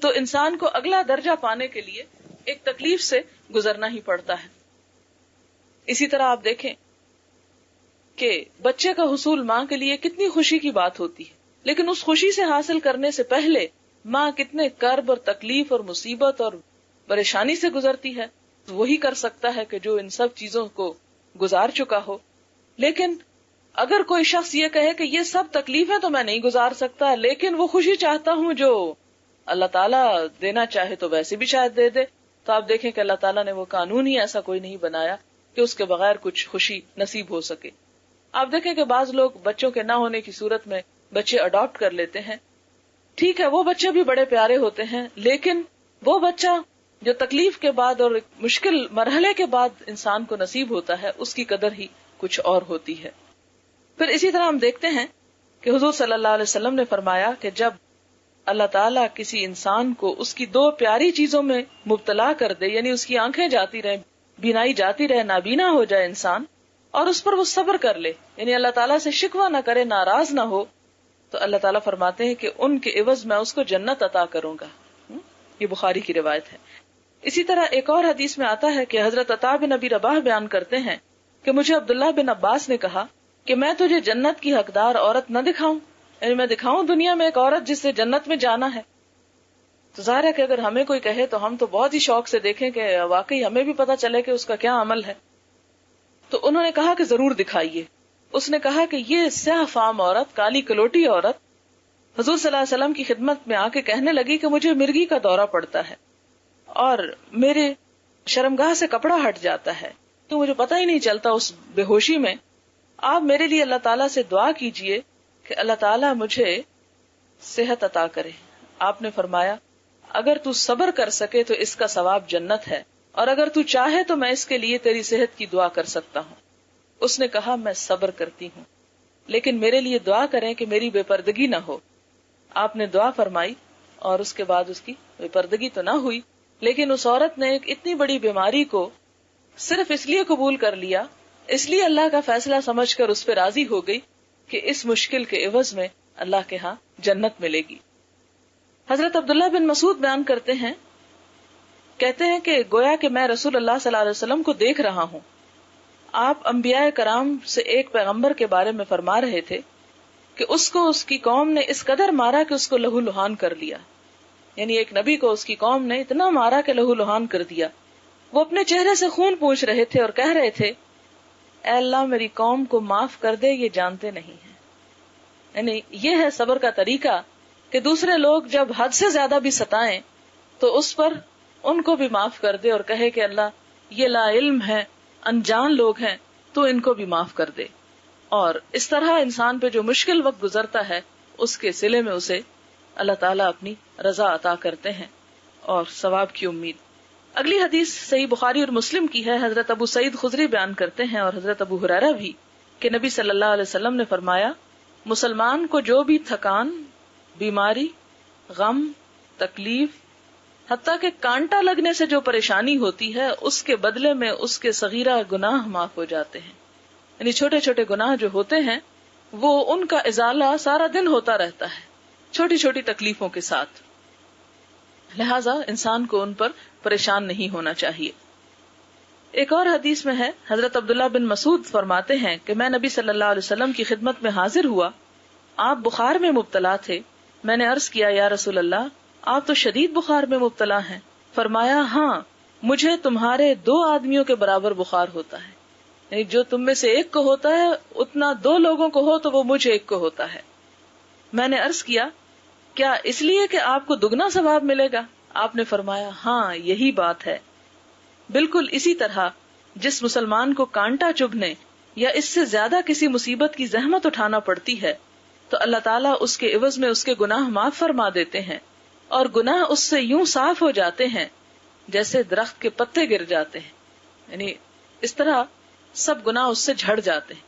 [SPEAKER 2] تو انسان کو اگلا درجہ پانے کے لیے ایک تکلیف سے گزرنا ہی پڑتا ہے. اسی طرح آپ دیکھیں کہ بچے کا حصول ماں کے لیے کتنی خوشی کی بات ہوتی ہے، لیکن اس خوشی سے حاصل کرنے سے پہلے ماں کتنے کرب اور تکلیف اور مصیبت اور پریشانی سے گزرتی ہے. وہی کر سکتا ہے کہ جو ان سب چیزوں کو گزار چکا ہو. لیکن اگر کوئی شخص یہ کہے کہ یہ سب تکلیفیں تو میں نہیں گزار سکتا لیکن وہ خوشی چاہتا ہوں جو اللہ تعالیٰ دینا چاہے تو ویسے بھی شاید دے دے، تو آپ دیکھیں کہ اللہ تعالیٰ نے وہ قانون ہی ایسا کوئی نہیں بنایا کہ اس کے بغیر کچھ خوشی نصیب ہو سکے. آپ دیکھیں کہ بعض لوگ بچوں کے نہ ہونے کی صورت میں بچے اڈاپٹ کر لیتے ہیں. ٹھیک ہے، وہ بچے بھی بڑے پیارے ہوتے ہیں، لیکن وہ بچہ جو تکلیف کے بعد اور مشکل مرحلے کے بعد انسان کو نصیب ہوتا ہے اس کی قدر ہی کچھ اور ہوتی ہے. پھر اسی طرح ہم دیکھتے ہیں کہ حضور صلی اللہ علیہ وسلم نے فرمایا کہ جب اللہ تعالیٰ کسی انسان کو اس کی دو پیاری چیزوں میں مبتلا کر دے، یعنی اس کی آنکھیں جاتی رہیں، بینائی جاتی رہے، نابینا ہو جائے انسان، اور اس پر وہ صبر کر لے، یعنی اللہ تعالیٰ سے شکوہ نہ کرے، ناراض نہ ہو، تو اللہ تعالیٰ فرماتے ہیں کہ ان کے عوض میں اس کو جنت عطا کروں گا. یہ بخاری کی روایت ہے. اسی طرح ایک اور حدیث میں آتا ہے کہ حضرت عطا بن ابی رباح بیان کرتے ہیں کہ مجھے عبداللہ بن عباس نے کہا کہ میں تجھے جنت کی حقدار عورت نہ دکھاؤں، یعنی میں دکھاؤں دنیا میں ایک عورت جس سے جنت میں جانا ہے. تو ظاہر ہے کہ اگر ہمیں کوئی کہے تو ہم تو بہت ہی شوق سے دیکھیں کہ واقعی ہمیں بھی پتا چلے کہ اس کا کیا عمل ہے. تو انہوں نے کہا کہ ضرور دکھائیے. اس نے کہا کہ یہ سیاہ فام عورت، کالی کلوٹی عورت حضور صلی اللہ علیہ وسلم کی خدمت میں آ کے کہنے لگی کہ مجھے مرگی کا دورہ پڑتا ہے اور میرے شرمگاہ سے کپڑا ہٹ جاتا ہے تو مجھے پتہ ہی نہیں چلتا اس بے ہوشی میں. آپ میرے لیے اللہ تعالیٰ سے دعا کیجئے کہ اللہ تعالیٰ مجھے صحت عطا کرے. آپ نے فرمایا اگر تو صبر کر سکے تو اس کا ثواب جنت ہے، اور اگر تو چاہے تو میں اس کے لیے تیری صحت کی دعا کر سکتا ہوں. اس نے کہا میں صبر کرتی ہوں، لیکن میرے لیے دعا کریں کہ میری بے پردگی نہ ہو. آپ نے دعا فرمائی اور اس کے بعد اس کی بے پردگی تو نہ ہوئی، لیکن اس عورت نے ایک اتنی بڑی بیماری کو صرف اس لیے قبول کر لیا، اس لیے اللہ کا فیصلہ سمجھ کر اس پہ راضی ہو گئی کہ اس مشکل کے عوض میں اللہ کے ہاں جنت ملے گی. حضرت عبداللہ بن مسعود بیان کرتے ہیں، کہتے ہیں کہ گویا کہ میں رسول اللہ صلی اللہ علیہ وسلم کو دیکھ رہا ہوں. آپ انبیاء کرام سے ایک پیغمبر کے بارے میں فرما رہے تھے کہ اس کو اس کی قوم نے اس قدر مارا کہ اس کو لہو لہان کر لیا. یعنی ایک نبی کو اس کی قوم نے اتنا مارا کہ لہو لہان کر دیا. وہ اپنے چہرے سے خون پوچھ رہے تھے اور کہہ رہے تھے اے اللہ میری قوم کو معاف کر دے، یہ جانتے نہیں ہیں. یعنی یہ ہے صبر کا طریقہ کہ دوسرے لوگ جب حد سے زیادہ بھی ستائیں تو اس پر ان کو بھی معاف کر دے اور کہے کہ اللہ یہ لا علم ہے، انجان لوگ ہیں، تو ان کو بھی معاف کر دے. اور اس طرح انسان پہ جو مشکل وقت گزرتا ہے اس کے صلے میں اسے اللہ تعالیٰ اپنی رضا عطا کرتے ہیں اور ثواب کی امید. اگلی حدیث صحیح بخاری اور مسلم کی ہے. حضرت ابو سعید خدری بیان کرتے ہیں اور حضرت ابو ہریرہ بھی کہ نبی صلی اللہ علیہ وسلم نے فرمایا مسلمان کو جو بھی تھکان، بیماری، غم، تکلیف، حتیٰ کہ کانٹا لگنے سے جو پریشانی ہوتی ہے اس کے بدلے میں اس کے صغیرہ گناہ معاف ہو جاتے ہیں. یعنی چھوٹے چھوٹے گناہ جو ہوتے ہیں وہ ان کا ازالہ سارا دن ہوتا رہتا ہے چھوٹی چھوٹی تکلیفوں کے ساتھ. لہذا انسان کو ان پر پریشان نہیں ہونا چاہیے. ایک اور حدیث میں ہے، حضرت عبداللہ بن مسعود فرماتے ہیں کہ میں نبی صلی اللہ علیہ وسلم کی خدمت میں حاضر ہوا. آپ بخار میں مبتلا تھے میں نے عرض کیا یا رسول اللہ آپ تو شدید بخار میں مبتلا ہیں. فرمایا ہاں مجھے تمہارے 2 آدمیوں کے برابر بخار ہوتا ہے، یعنی جو تم میں سے ایک کو ہوتا ہے اتنا 2 لوگوں کو ہو تو وہ مجھے ایک کو ہوتا ہے. میں نے عرض کیا کیا اس لیے کہ آپ کو دگنا ثواب ملے گا؟ آپ نے فرمایا ہاں یہی بات ہے. بالکل اسی طرح جس مسلمان کو کانٹا چبھنے یا اس سے زیادہ کسی مصیبت کی زحمت اٹھانا پڑتی ہے تو اللہ تعالیٰ اس کے عوض میں اس کے گناہ معاف فرما دیتے ہیں، اور گناہ اس سے یوں صاف ہو جاتے ہیں جیسے درخت کے پتے گر جاتے ہیں، یعنی اس طرح سب گناہ اس سے جھڑ جاتے ہیں.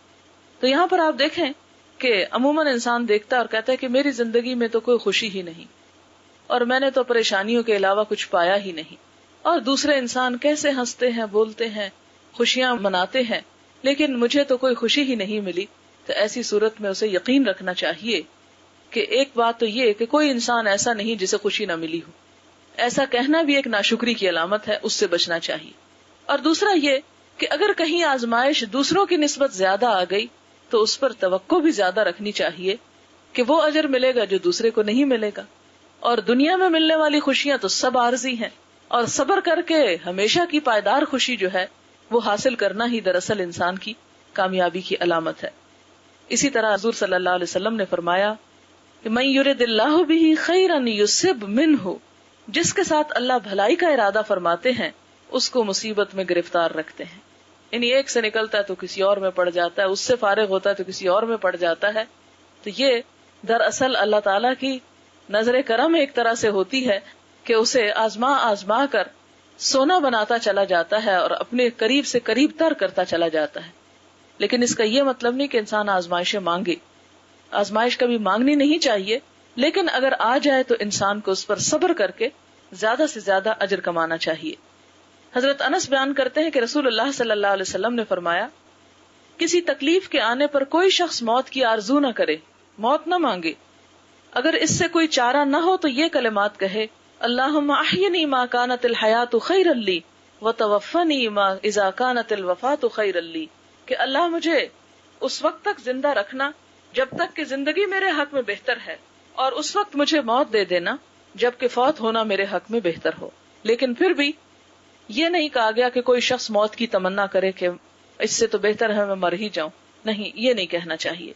[SPEAKER 2] تو یہاں پر آپ دیکھیں کہ عموماً انسان دیکھتا ہے اور کہتا ہے کہ میری زندگی میں تو کوئی خوشی ہی نہیں، اور میں نے تو پریشانیوں کے علاوہ کچھ پایا ہی نہیں، اور دوسرے انسان کیسے ہنستے ہیں، بولتے ہیں، خوشیاں مناتے ہیں، لیکن مجھے تو کوئی خوشی ہی نہیں ملی. تو ایسی صورت میں اسے یقین رکھنا چاہیے کہ ایک بات تو یہ کہ کوئی انسان ایسا نہیں جسے خوشی نہ ملی ہو. ایسا کہنا بھی ایک ناشکری کی علامت ہے، اس سے بچنا چاہیے. اور دوسرا یہ کہ اگر کہیں آزمائش دوسروں کی نسبت زیادہ آ گئی تو اس پر توقع بھی زیادہ رکھنی چاہیے کہ وہ اجر ملے گا جو دوسرے کو نہیں ملے گا. اور دنیا میں ملنے والی خوشیاں تو سب عارضی ہیں، اور صبر کر کے ہمیشہ کی پائیدار خوشی جو ہے وہ حاصل کرنا ہی دراصل انسان کی کامیابی کی علامت ہے. اسی طرح حضور صلی اللہ علیہ وسلم نے فرمایا کہ من یرد اللہ بہ خیرا یصب منہ، جس کے ساتھ اللہ بھلائی کا ارادہ فرماتے ہیں اس کو مصیبت میں گرفتار رکھتے ہیں. یعنی ایک سے نکلتا ہے تو کسی اور میں پڑ جاتا ہے، اس سے فارغ ہوتا ہے تو کسی اور میں پڑ جاتا ہے. تو یہ دراصل اللہ تعالیٰ کی نظر کرم ایک طرح سے ہوتی ہے کہ اسے آزما آزما کر سونا بناتا چلا جاتا ہے اور اپنے قریب سے قریب تر کرتا چلا جاتا ہے. لیکن اس کا یہ مطلب نہیں کہ انسان آزمائشیں مانگے، آزمائش کبھی مانگنی نہیں چاہیے، لیکن اگر آ جائے تو انسان کو اس پر صبر کر کے زیادہ سے زیادہ اجر کمانا چاہیے. حضرت انس بیان کرتے ہیں کہ رسول اللہ صلی اللہ علیہ وسلم نے فرمایا کسی تکلیف کے آنے پر کوئی شخص موت کی آرزو نہ کرے، موت نہ مانگے. اگر اس سے کوئی چارہ نہ ہو تو یہ کلمات کہے اللہم احینی ما کانت الحیات خیرا لی وتوفنی ما اذا کانت الوفات خیرا لی، کہ اللہ مجھے اس وقت تک زندہ رکھنا جب تک کہ زندگی میرے حق میں بہتر ہے، اور اس وقت مجھے موت دے دینا جب کہ فوت ہونا میرے حق میں بہتر ہو. لیکن پھر بھی یہ نہیں کہا گیا کہ کوئی شخص موت کی تمنا کرے کہ اس سے تو بہتر ہے میں مر ہی جاؤں. نہیں، یہ نہیں کہنا چاہیے.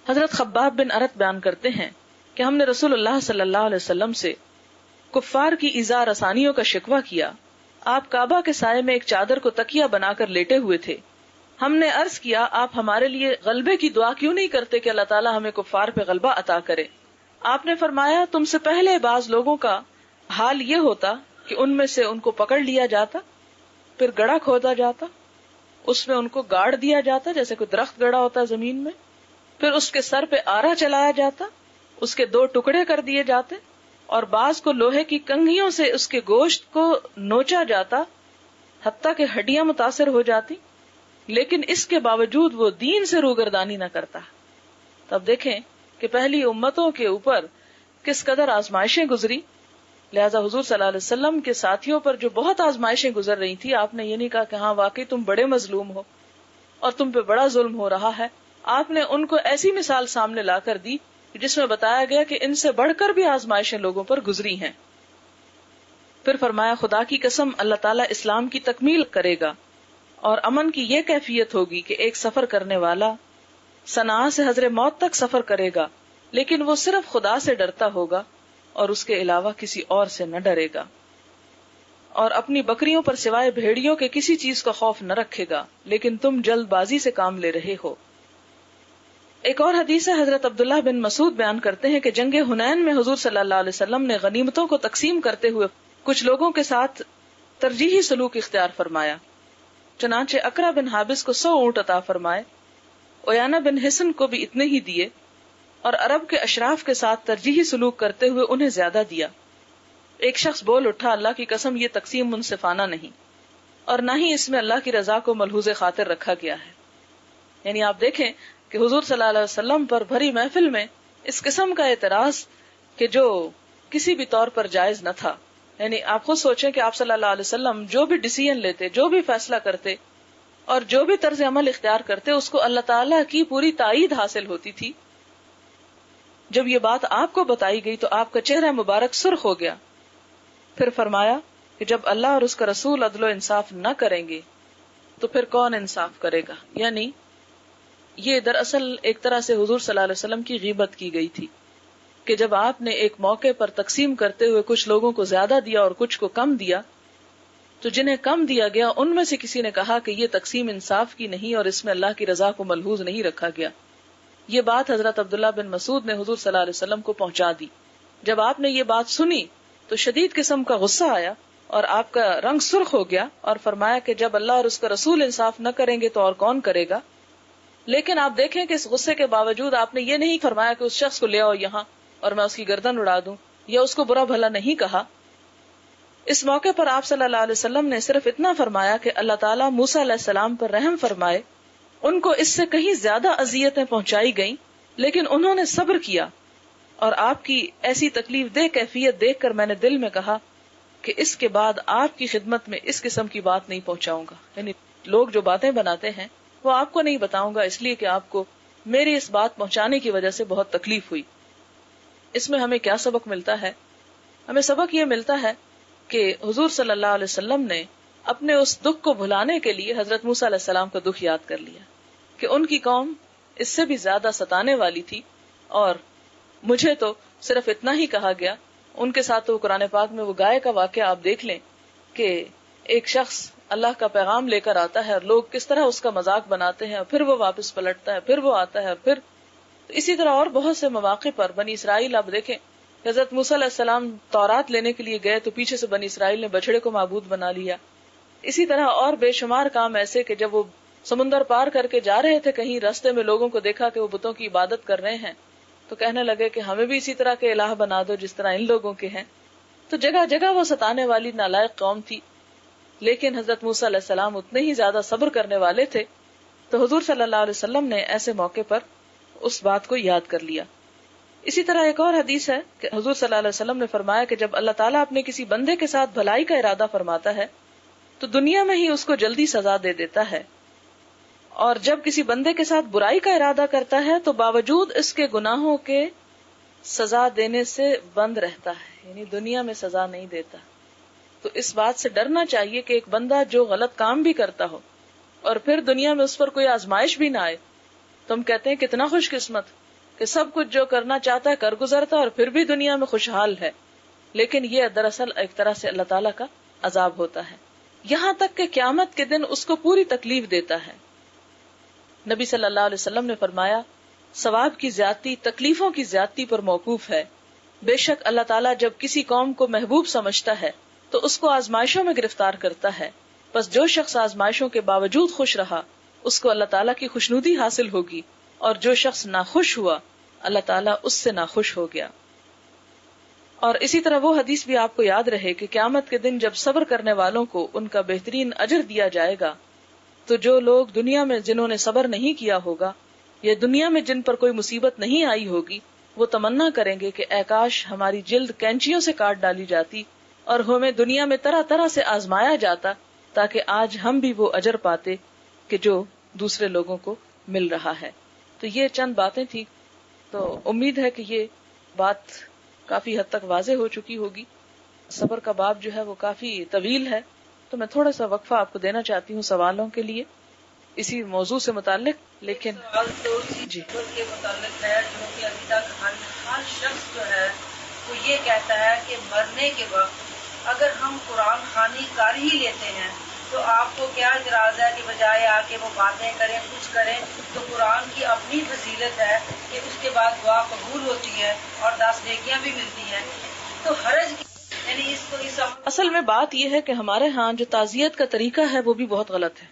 [SPEAKER 2] حضرت خباب بن ارت بیان کرتے ہیں کہ ہم نے رسول اللہ صلی اللہ علیہ وسلم سے کفار کی ایذا رسانیوں کا شکوہ کیا. آپ کعبہ کے سائے میں ایک چادر کو تکیہ بنا کر لیٹے ہوئے تھے. ہم نے عرض کیا آپ ہمارے لیے غلبے کی دعا کیوں نہیں کرتے کہ اللہ تعالیٰ ہمیں کفار پہ غلبہ عطا کرے. آپ نے فرمایا تم سے پہلے بعض لوگوں کا حال یہ ہوتا کہ ان میں سے ان کو پکڑ لیا جاتا، پھر گڑھا کھودا جاتا، اس میں ان کو گاڑ دیا جاتا جیسے کوئی درخت گڑا ہوتا ہے زمین میں، پھر اس کے سر پہ آرا چلایا جاتا، اس کے 2 ٹکڑے کر دیے جاتے، اور بعض کو لوہے کی کنگھیوں سے اس کے گوشت کو نوچا جاتا حتیٰ کہ ہڈیاں متاثر ہو جاتی، لیکن اس کے باوجود وہ دین سے روگردانی نہ کرتا. تب دیکھیں کہ پہلی امتوں کے اوپر کس قدر آزمائشیں گزری. لہذا حضور صلی اللہ علیہ وسلم کے ساتھیوں پر جو بہت آزمائشیں گزر رہی تھی، آپ نے یہ نہیں کہا کہ ہاں واقعی تم بڑے مظلوم ہو اور تم پہ بڑا ظلم ہو رہا ہے. آپ نے ان کو ایسی مثال سامنے لا کر دی جس میں بتایا گیا کہ ان سے بڑھ کر بھی آزمائشیں لوگوں پر گزری ہیں. پھر فرمایا خدا کی قسم اللہ تعالیٰ اسلام کی تکمیل کرے گا اور امن کی یہ کیفیت ہوگی کہ ایک سفر کرنے والا صنعاء سے حضر موت تک سفر کرے گا، لیکن وہ صرف خدا سے ڈرتا ہوگا اور اس کے علاوہ کسی اور سے نہ ڈرے گا، اور اپنی بکریوں پر سوائے بھیڑیوں کے کسی چیز کا خوف نہ رکھے گا، لیکن تم جلد بازی سے کام لے رہے ہو. ایک اور حدیث ہے، حضرت عبداللہ بن مسعود بیان کرتے ہیں کہ جنگ حنین میں حضور صلی اللہ علیہ وسلم نے غنیمتوں کو تقسیم کرتے ہوئے کچھ لوگوں کے ساتھ ترجیحی سلوک اختیار فرمایا. چنانچہ اقرا بن حابس کو 100 اونٹ عطا فرمائے، اویانا بن حسن کو بھی اتنے ہی دیے، اور عرب کے اشراف کے ساتھ ترجیحی سلوک کرتے ہوئے انہیں زیادہ دیا. ایک شخص بول اٹھا اللہ کی قسم یہ تقسیم منصفانہ نہیں، اور نہ ہی اس میں اللہ کی رضا کو ملحوظ خاطر رکھا گیا ہے. یعنی آپ دیکھیں کہ حضور صلی اللہ علیہ وسلم پر بھری محفل میں اس قسم کا اعتراض کہ جو کسی بھی طور پر جائز نہ تھا. یعنی آپ خود سوچیں کہ آپ صلی اللہ علیہ وسلم جو بھی ڈیسیژن لیتے، جو بھی فیصلہ کرتے اور جو بھی طرز عمل اختیار کرتے، اس کو اللہ تعالیٰ کی پوری تائید حاصل ہوتی تھی. جب یہ بات آپ کو بتائی گئی تو آپ کا چہرہ مبارک سرخ ہو گیا. پھر فرمایا کہ جب اللہ اور اس کا رسول عدل و انصاف نہ کریں گے تو پھر کون انصاف کرے گا. یعنی یہ دراصل ایک طرح سے حضور صلی اللہ علیہ وسلم کی غیبت کی گئی تھی کہ جب آپ نے ایک موقع پر تقسیم کرتے ہوئے کچھ لوگوں کو زیادہ دیا اور کچھ کو کم دیا تو جنہیں کم دیا گیا ان میں سے کسی نے کہا کہ یہ تقسیم انصاف کی نہیں اور اس میں اللہ کی رضا کو ملحوظ نہیں رکھا گیا. یہ بات حضرت عبداللہ بن مسعود نے حضور صلی اللہ علیہ وسلم کو پہنچا دی. جب آپ نے یہ بات سنی تو شدید قسم کا غصہ آیا اور آپ کا رنگ سرخ ہو گیا اور فرمایا کہ جب اللہ اور اس کا رسول انصاف نہ کریں گے تو اور کون کرے گا. لیکن آپ دیکھیں کہ اس غصے کے باوجود آپ نے یہ نہیں فرمایا کہ اس شخص کو لے آؤ یہاں اور میں اس کی گردن اڑا دوں یا اس کو برا بھلا نہیں کہا. اس موقع پر آپ صلی اللہ علیہ وسلم نے صرف اتنا فرمایا کہ اللہ تعالیٰ موسیٰ علیہ السلام پر رحم فرمائے. ان کو اس سے کہیں زیادہ اذیتیں پہنچائی گئیں لیکن انہوں نے صبر کیا اور آپ کی ایسی تکلیف دہ کیفیت دیکھ کر میں نے دل میں کہا کہ اس کے بعد آپ کی خدمت میں اس قسم کی بات نہیں پہنچاؤں گا. یعنی لوگ جو باتیں بناتے ہیں وہ آپ کو نہیں بتاؤں گا اس لیے کہ آپ کو میری اس بات پہنچانے کی وجہ سے بہت تکلیف ہوئی. اس میں ہمیں کیا سبق ملتا ہے؟ ہمیں سبق یہ ملتا ہے کہ حضور صلی اللہ علیہ وسلم نے اپنے اس دکھ کو بھلانے کے لیے حضرت موسیٰ علیہ السلام کا دکھ یاد کر لیا کہ ان کی قوم اس سے بھی زیادہ ستانے والی تھی اور مجھے تو صرف اتنا ہی کہا گیا. ان کے ساتھ تو قرآن پاک میں وہ گائے کا واقعہ آپ دیکھ لیں کہ ایک شخص اللہ کا پیغام لے کر آتا ہے اور لوگ کس طرح اس کا مذاق بناتے ہیں اور پھر وہ واپس پلٹتا ہے، پھر وہ آتا ہے اور پھر اسی طرح اور بہت سے مواقع پر بنی اسرائیل آپ دیکھیں حضرت موسیٰ علیہ السلام تورات لینے کے لیے گئے تو پیچھے سے بنی اسرائیل نے بچڑے کو معبود بنا لیا. اسی طرح اور بے شمار کام ایسے کہ جب وہ سمندر پار کر کے جا رہے تھے کہیں راستے میں لوگوں کو دیکھا کہ وہ بتوں کی عبادت کر رہے ہیں تو کہنے لگے کہ ہمیں بھی اسی طرح کے الہ بنا دو جس طرح ان لوگوں کے ہیں. تو جگہ جگہ وہ ستانے والی نالائق قوم تھی لیکن حضرت موسیٰ علیہ السلام اتنے ہی زیادہ صبر کرنے والے تھے تو حضور صلی اللہ علیہ وسلم نے ایسے موقع پر اس بات کو یاد کر لیا. اسی طرح ایک اور حدیث ہے کہ حضور صلی اللہ علیہ وسلم نے فرمایا کہ جب اللہ تعالیٰ اپنے کسی بندے کے ساتھ بھلائی کا ارادہ فرماتا ہے تو دنیا میں ہی اس کو جلدی سزا دے دیتا ہے اور جب کسی بندے کے ساتھ برائی کا ارادہ کرتا ہے تو باوجود اس کے گناہوں کے سزا دینے سے بند رہتا ہے، یعنی دنیا میں سزا نہیں دیتا. تو اس بات سے ڈرنا چاہیے کہ ایک بندہ جو غلط کام بھی کرتا ہو اور پھر دنیا میں اس پر کوئی آزمائش بھی نہ آئے تو ہم کہتے ہیں کتنا خوش قسمت کہ سب کچھ جو کرنا چاہتا ہے کر گزرتا اور پھر بھی دنیا میں خوشحال ہے. لیکن یہ دراصل ایک طرح سے اللہ تعالیٰ کا عذاب ہوتا ہے یہاں تک کہ قیامت کے دن اس کو پوری تکلیف دیتا ہے. نبی صلی اللہ علیہ وسلم نے فرمایا ثواب کی زیادتی تکلیفوں کی زیادتی پر موقوف ہے. بے شک اللہ تعالیٰ جب کسی قوم کو محبوب سمجھتا ہے تو اس کو آزمائشوں میں گرفتار کرتا ہے. بس جو شخص آزمائشوں کے باوجود خوش رہا اس کو اللہ تعالیٰ کی خوشنودی حاصل ہوگی اور جو شخص ناخوش ہوا اللہ تعالیٰ اس سے ناخوش ہو گیا. اور اسی طرح وہ حدیث بھی آپ کو یاد رہے کہ قیامت کے دن جب صبر کرنے والوں کو ان کا بہترین اجر دیا جائے گا تو جو لوگ دنیا میں جنہوں نے صبر نہیں کیا ہوگا یا دنیا میں جن پر کوئی مصیبت نہیں آئی ہوگی وہ تمنا کریں گے کہ اے کاش ہماری جلد کینچیوں سے کاٹ ڈالی جاتی اور ہمیں دنیا میں طرح طرح سے آزمایا جاتا تاکہ آج ہم بھی وہ اجر پاتے کہ جو دوسرے لوگوں کو مل رہا ہے. تو یہ چند باتیں تھی. تو امید ہے کہ یہ بات کافی حد تک واضح ہو چکی ہوگی. صبر کا باب جو ہے وہ کافی طویل ہے تو میں تھوڑا سا وقفہ آپ کو دینا چاہتی ہوں سوالوں کے لیے اسی موضوع سے متعلق. لیکن
[SPEAKER 3] جی کے متعلق ہے جو کہ ابھی تک ہر شخص جو ہے وہ یہ کہتا ہے کہ مرنے کے وقت اگر ہم قرآن خوانی کر ہی لیتے ہیں تو آپ کو کیا اعتراض ہے کہ بجائے آ کے وہ باتیں کریں کچھ کریں. تو قرآن کی اپنی فضیلت ہے کہ اس کے بعد دعا قبول ہوتی ہے اور 10 نیکیاں بھی ملتی ہیں. تو حرج یعنی اس کو اس
[SPEAKER 2] اصل میں بات یہ ہے کہ ہمارے ہاں جو تعزیت کا طریقہ ہے وہ بھی بہت غلط ہے.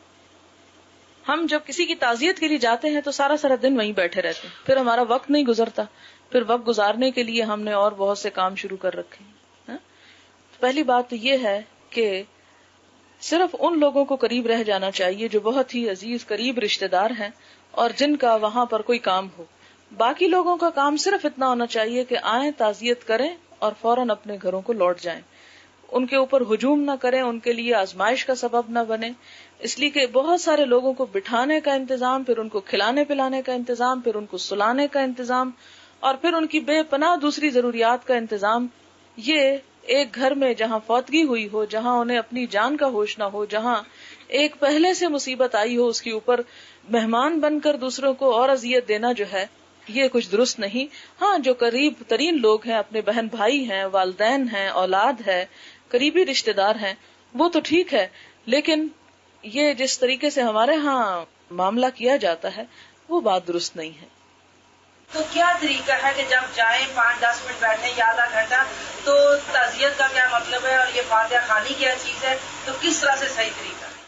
[SPEAKER 2] ہم جب کسی کی تعزیت کے لیے جاتے ہیں تو سارا دن وہیں بیٹھے رہتے ہیں، پھر ہمارا وقت نہیں گزرتا، پھر وقت گزارنے کے لیے ہم نے اور بہت سے کام شروع کر رکھے ہیں. پہلی بات تو یہ ہے کہ صرف ان لوگوں کو قریب رہ جانا چاہیے جو بہت ہی عزیز قریب رشتہ دار ہیں اور جن کا وہاں پر کوئی کام ہو. باقی لوگوں کا کام صرف اتنا ہونا چاہیے کہ آئیں تعزیت کریں اور فوراً اپنے گھروں کو لوٹ جائیں. ان کے اوپر ہجوم نہ کریں، ان کے لیے آزمائش کا سبب نہ بنے. اس لیے کہ بہت سارے لوگوں کو بٹھانے کا انتظام، پھر ان کو کھلانے پلانے کا انتظام، پھر ان کو سلانے کا انتظام اور پھر ان کی بے پناہ دوسری ضروریات کا انتظام. یہ ایک گھر میں جہاں فوتگی ہوئی ہو، جہاں انہیں اپنی جان کا ہوش نہ ہو، جہاں ایک پہلے سے مصیبت آئی ہو، اس کے اوپر مہمان بن کر دوسروں کو اور اذیت دینا جو ہے یہ کچھ درست نہیں. ہاں جو قریب ترین لوگ ہیں، اپنے بہن بھائی ہیں، والدین ہیں، اولاد ہے، قریبی رشتہ دار ہیں، وہ تو ٹھیک ہے، لیکن یہ جس طریقے سے ہمارے ہاں معاملہ کیا جاتا ہے وہ بات درست نہیں ہے.
[SPEAKER 3] تو کیا طریقہ ہے کہ جب جائیں 5-10 منٹ بیٹھیں یا آدھا گھنٹہ، تو تعزیت کا کیا مطلب ہے اور یہ فاتحہ خوانی کیا چیز ہے، تو کس طرح سے صحیح طریقہ ہے؟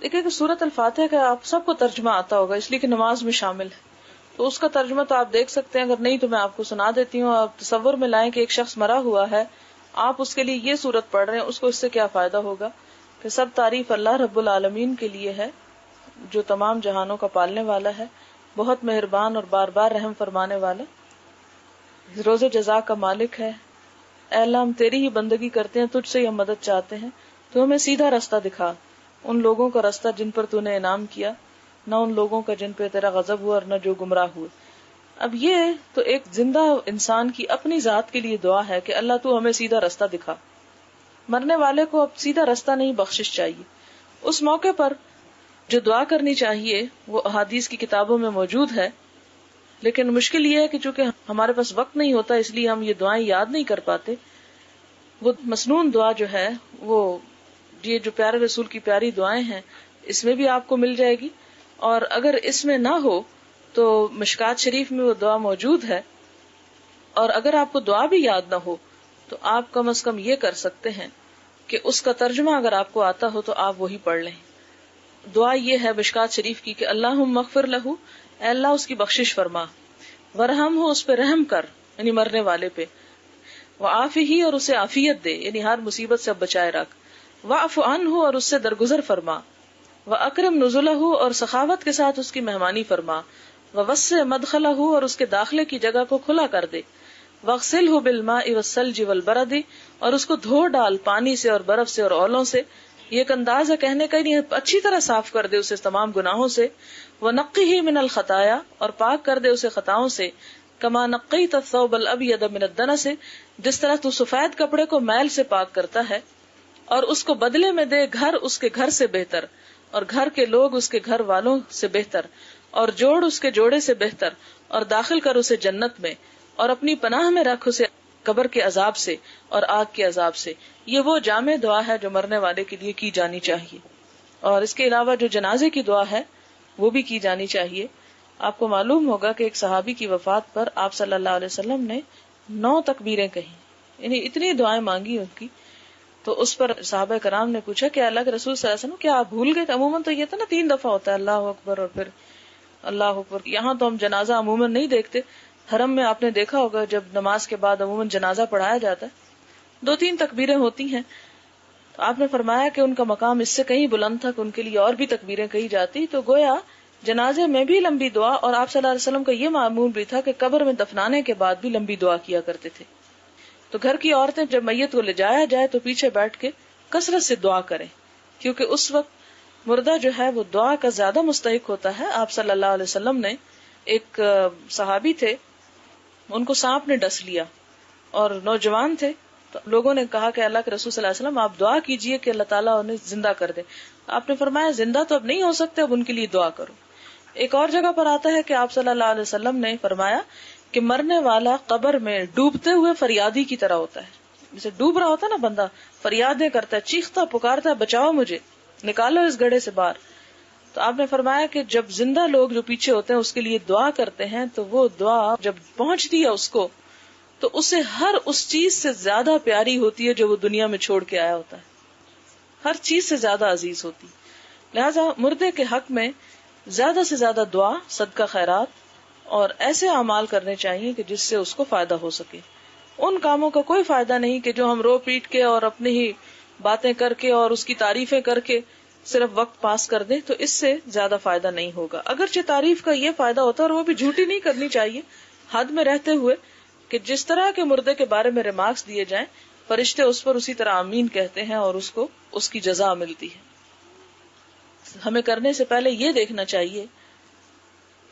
[SPEAKER 2] دیکھیں کہ سورۃ الفاتحہ کا آپ سب کو ترجمہ آتا ہوگا، اس لیے کہ نماز میں شامل ہے، تو اس کا ترجمہ تو آپ دیکھ سکتے ہیں. اگر نہیں تو میں آپ کو سنا دیتی ہوں. آپ تصور میں لائیں کہ ایک شخص مرا ہوا ہے، آپ اس کے لیے یہ سورت پڑھ رہے ہیں، اس کو اس سے کیا فائدہ ہوگا کہ سب تعریف اللہ رب العالمین کے لیے ہے جو تمام جہانوں کا پالنے والا ہے، بہت مہربان اور بار بار رحم فرمانے والا، روز جزا کا مالک ہے. اے اللہ ہم تیری ہی بندگی کرتے ہیں، تجھ سے ہم مدد چاہتے ہیں، تو ہمیں سیدھا رستہ دکھا، ان لوگوں کا رستہ جن پر تو نے انعام کیا، نہ ان لوگوں کا جن پہ تیرا غضب ہوا اور نہ جو گمراہ ہوئے. اب یہ تو ایک زندہ انسان کی اپنی ذات کے لیے دعا ہے کہ اللہ تو ہمیں سیدھا رستہ دکھا. مرنے والے کو اب سیدھا رستہ نہیں بخشش چاہیے. اس موقع پر جو دعا کرنی چاہیے وہ احادیث کی کتابوں میں موجود ہے، لیکن مشکل یہ ہے کہ چونکہ ہمارے پاس وقت نہیں ہوتا اس لیے ہم یہ دعائیں یاد نہیں کر پاتے. وہ مسنون دعا جو ہے وہ یہ جو پیارے رسول کی پیاری دعائیں ہیں اس میں بھی آپ کو مل جائے گی، اور اگر اس میں نہ ہو تو مشکات شریف میں وہ دعا موجود ہے. اور اگر آپ کو دعا بھی یاد نہ ہو تو آپ کم از کم یہ کر سکتے ہیں کہ اس کا ترجمہ اگر آپ کو آتا ہو تو آپ وہی پڑھ لیں. دعا یہ ہے مشکات شریف کی کہ اللہم مغفر لہو، اے اللہ اس کی بخشش فرما، ورحم ہو اس پہ رحم کر یعنی مرنے والے پہ، وعافی اور اسے عافیت دے یعنی ہر مصیبت سے بچائے رکھ، واعف عنہ اور اس سے درگزر فرما، واکرم نزلہ اور سخاوت کے ساتھ اس کی مہمانی فرما، ووسع مدخلہ اور اس کے داخلے کی جگہ کو کھلا کر دے، واغسلہ بالماء والثلج والبرد اور اس کو دھو ڈال پانی سے اور برف سے اور اولوں سے. یہ ایک انداز ہے کہنے کا نہیں، اچھی طرح صاف کر دے اسے تمام گناہوں سے. وَنَقِّهِ مِنَ الْخَطَايَا اور پاک کر دے اسے خطاؤں سے. كَمَا نَقَّيْتَ الثَّوْبَ الْأَبْيَضَ مِنَ الدَّنَسِ جس طرح تو سفید کپڑے کو میل سے پاک کرتا ہے، اور اس کو بدلے میں دے گھر اس کے گھر سے بہتر، اور گھر کے لوگ اس کے گھر والوں سے بہتر، اور جوڑ اس کے جوڑے سے بہتر، اور داخل کر اسے جنت میں، اور اپنی پناہ میں رکھ اسے قبر کے عذاب سے اور آگ کے عذاب سے. یہ وہ جامع دعا ہے جو مرنے والے کے لیے کی جانی چاہیے. اور اس کے علاوہ جو جنازے کی دعا ہے وہ بھی کی جانی چاہیے. آپ کو معلوم ہوگا کہ ایک صحابی کی وفات پر آپ صلی اللہ علیہ وسلم نے 9 تکبیریں کہیں، یعنی اتنی دعائیں مانگی ان کی. تو اس پر صحابہ کرام نے پوچھا کہ اللہ کے رسول صلی اللہ علیہ وسلم کیا آپ بھول گئے؟ عموماً تو یہ تھا نا 3 دفعہ ہوتا ہے اللہ اکبر اور پھر اللہ اکبر. یہاں تو ہم جنازہ عموماً نہیں دیکھتے، حرم میں آپ نے دیکھا ہوگا جب نماز کے بعد عموماً جنازہ پڑھایا جاتا ہے 2-3 تکبیریں ہوتی ہیں. تو آپ نے فرمایا کہ ان کا مقام اس سے کہیں بلند تھا کہ ان کے لیے اور بھی تکبیریں کہی جاتی. تو گویا جنازے میں بھی لمبی دعا، اور آپ صلی اللہ علیہ وسلم کا یہ معمول بھی تھا کہ قبر میں دفنانے کے بعد بھی لمبی دعا کیا کرتے تھے. تو گھر کی عورتیں جب میت کو لے جایا جائے تو پیچھے بیٹھ کے کثرت سے دعا کریں، کیونکہ اس وقت مردہ جو ہے وہ دعا کا زیادہ مستحق ہوتا ہے. آپ صلی اللہ علیہ وسلم نے ایک صحابی تھے، ان کو سانپ نے ڈس لیا اور نوجوان تھے، تو لوگوں نے کہا کہ اللہ کے رسول صلی اللہ علیہ وسلم آپ دعا کیجئے کہ اللہ تعالیٰ انہیں زندہ کر دے. آپ نے فرمایا زندہ تو اب نہیں ہو سکتے، اب ان کے لیے دعا کرو. ایک اور جگہ پر آتا ہے کہ آپ صلی اللہ علیہ وسلم نے فرمایا کہ مرنے والا قبر میں ڈوبتے ہوئے فریادی کی طرح ہوتا ہے. جیسے ڈوب رہا ہوتا ہے نا بندہ، فریادیں کرتا ہے، چیختا پکارتا ہے بچاؤ مجھے، نکالو اس گڑھے سے باہر. تو آپ نے فرمایا کہ جب زندہ لوگ جو پیچھے ہوتے ہیں اس کے لیے دعا کرتے ہیں تو وہ دعا جب پہنچتی ہے اس کو تو اسے ہر اس چیز سے زیادہ پیاری ہوتی ہے جو وہ دنیا میں چھوڑ کے آیا ہوتا ہے، ہر چیز سے زیادہ عزیز ہوتی. لہذا مردے کے حق میں زیادہ سے زیادہ دعا، صدقہ خیرات اور ایسے اعمال کرنے چاہیے کہ جس سے اس کو فائدہ ہو سکے. ان کاموں کا کوئی فائدہ نہیں کہ جو ہم رو پیٹ کے اور اپنی ہی باتیں کر کے اور اس کی تعریفیں کر کے صرف وقت پاس کر دیں، تو اس سے زیادہ فائدہ نہیں ہوگا. اگرچہ تعریف کا یہ فائدہ ہوتا ہے اور وہ بھی جھوٹی نہیں کرنی چاہیے، حد میں رہتے ہوئے، کہ جس طرح کے مردے کے بارے میں ریمارکس دیے جائیں فرشتے اس پر اسی طرح آمین کہتے ہیں اور اس کو اس کی جزا ملتی ہے. ہمیں کرنے سے پہلے یہ دیکھنا چاہیے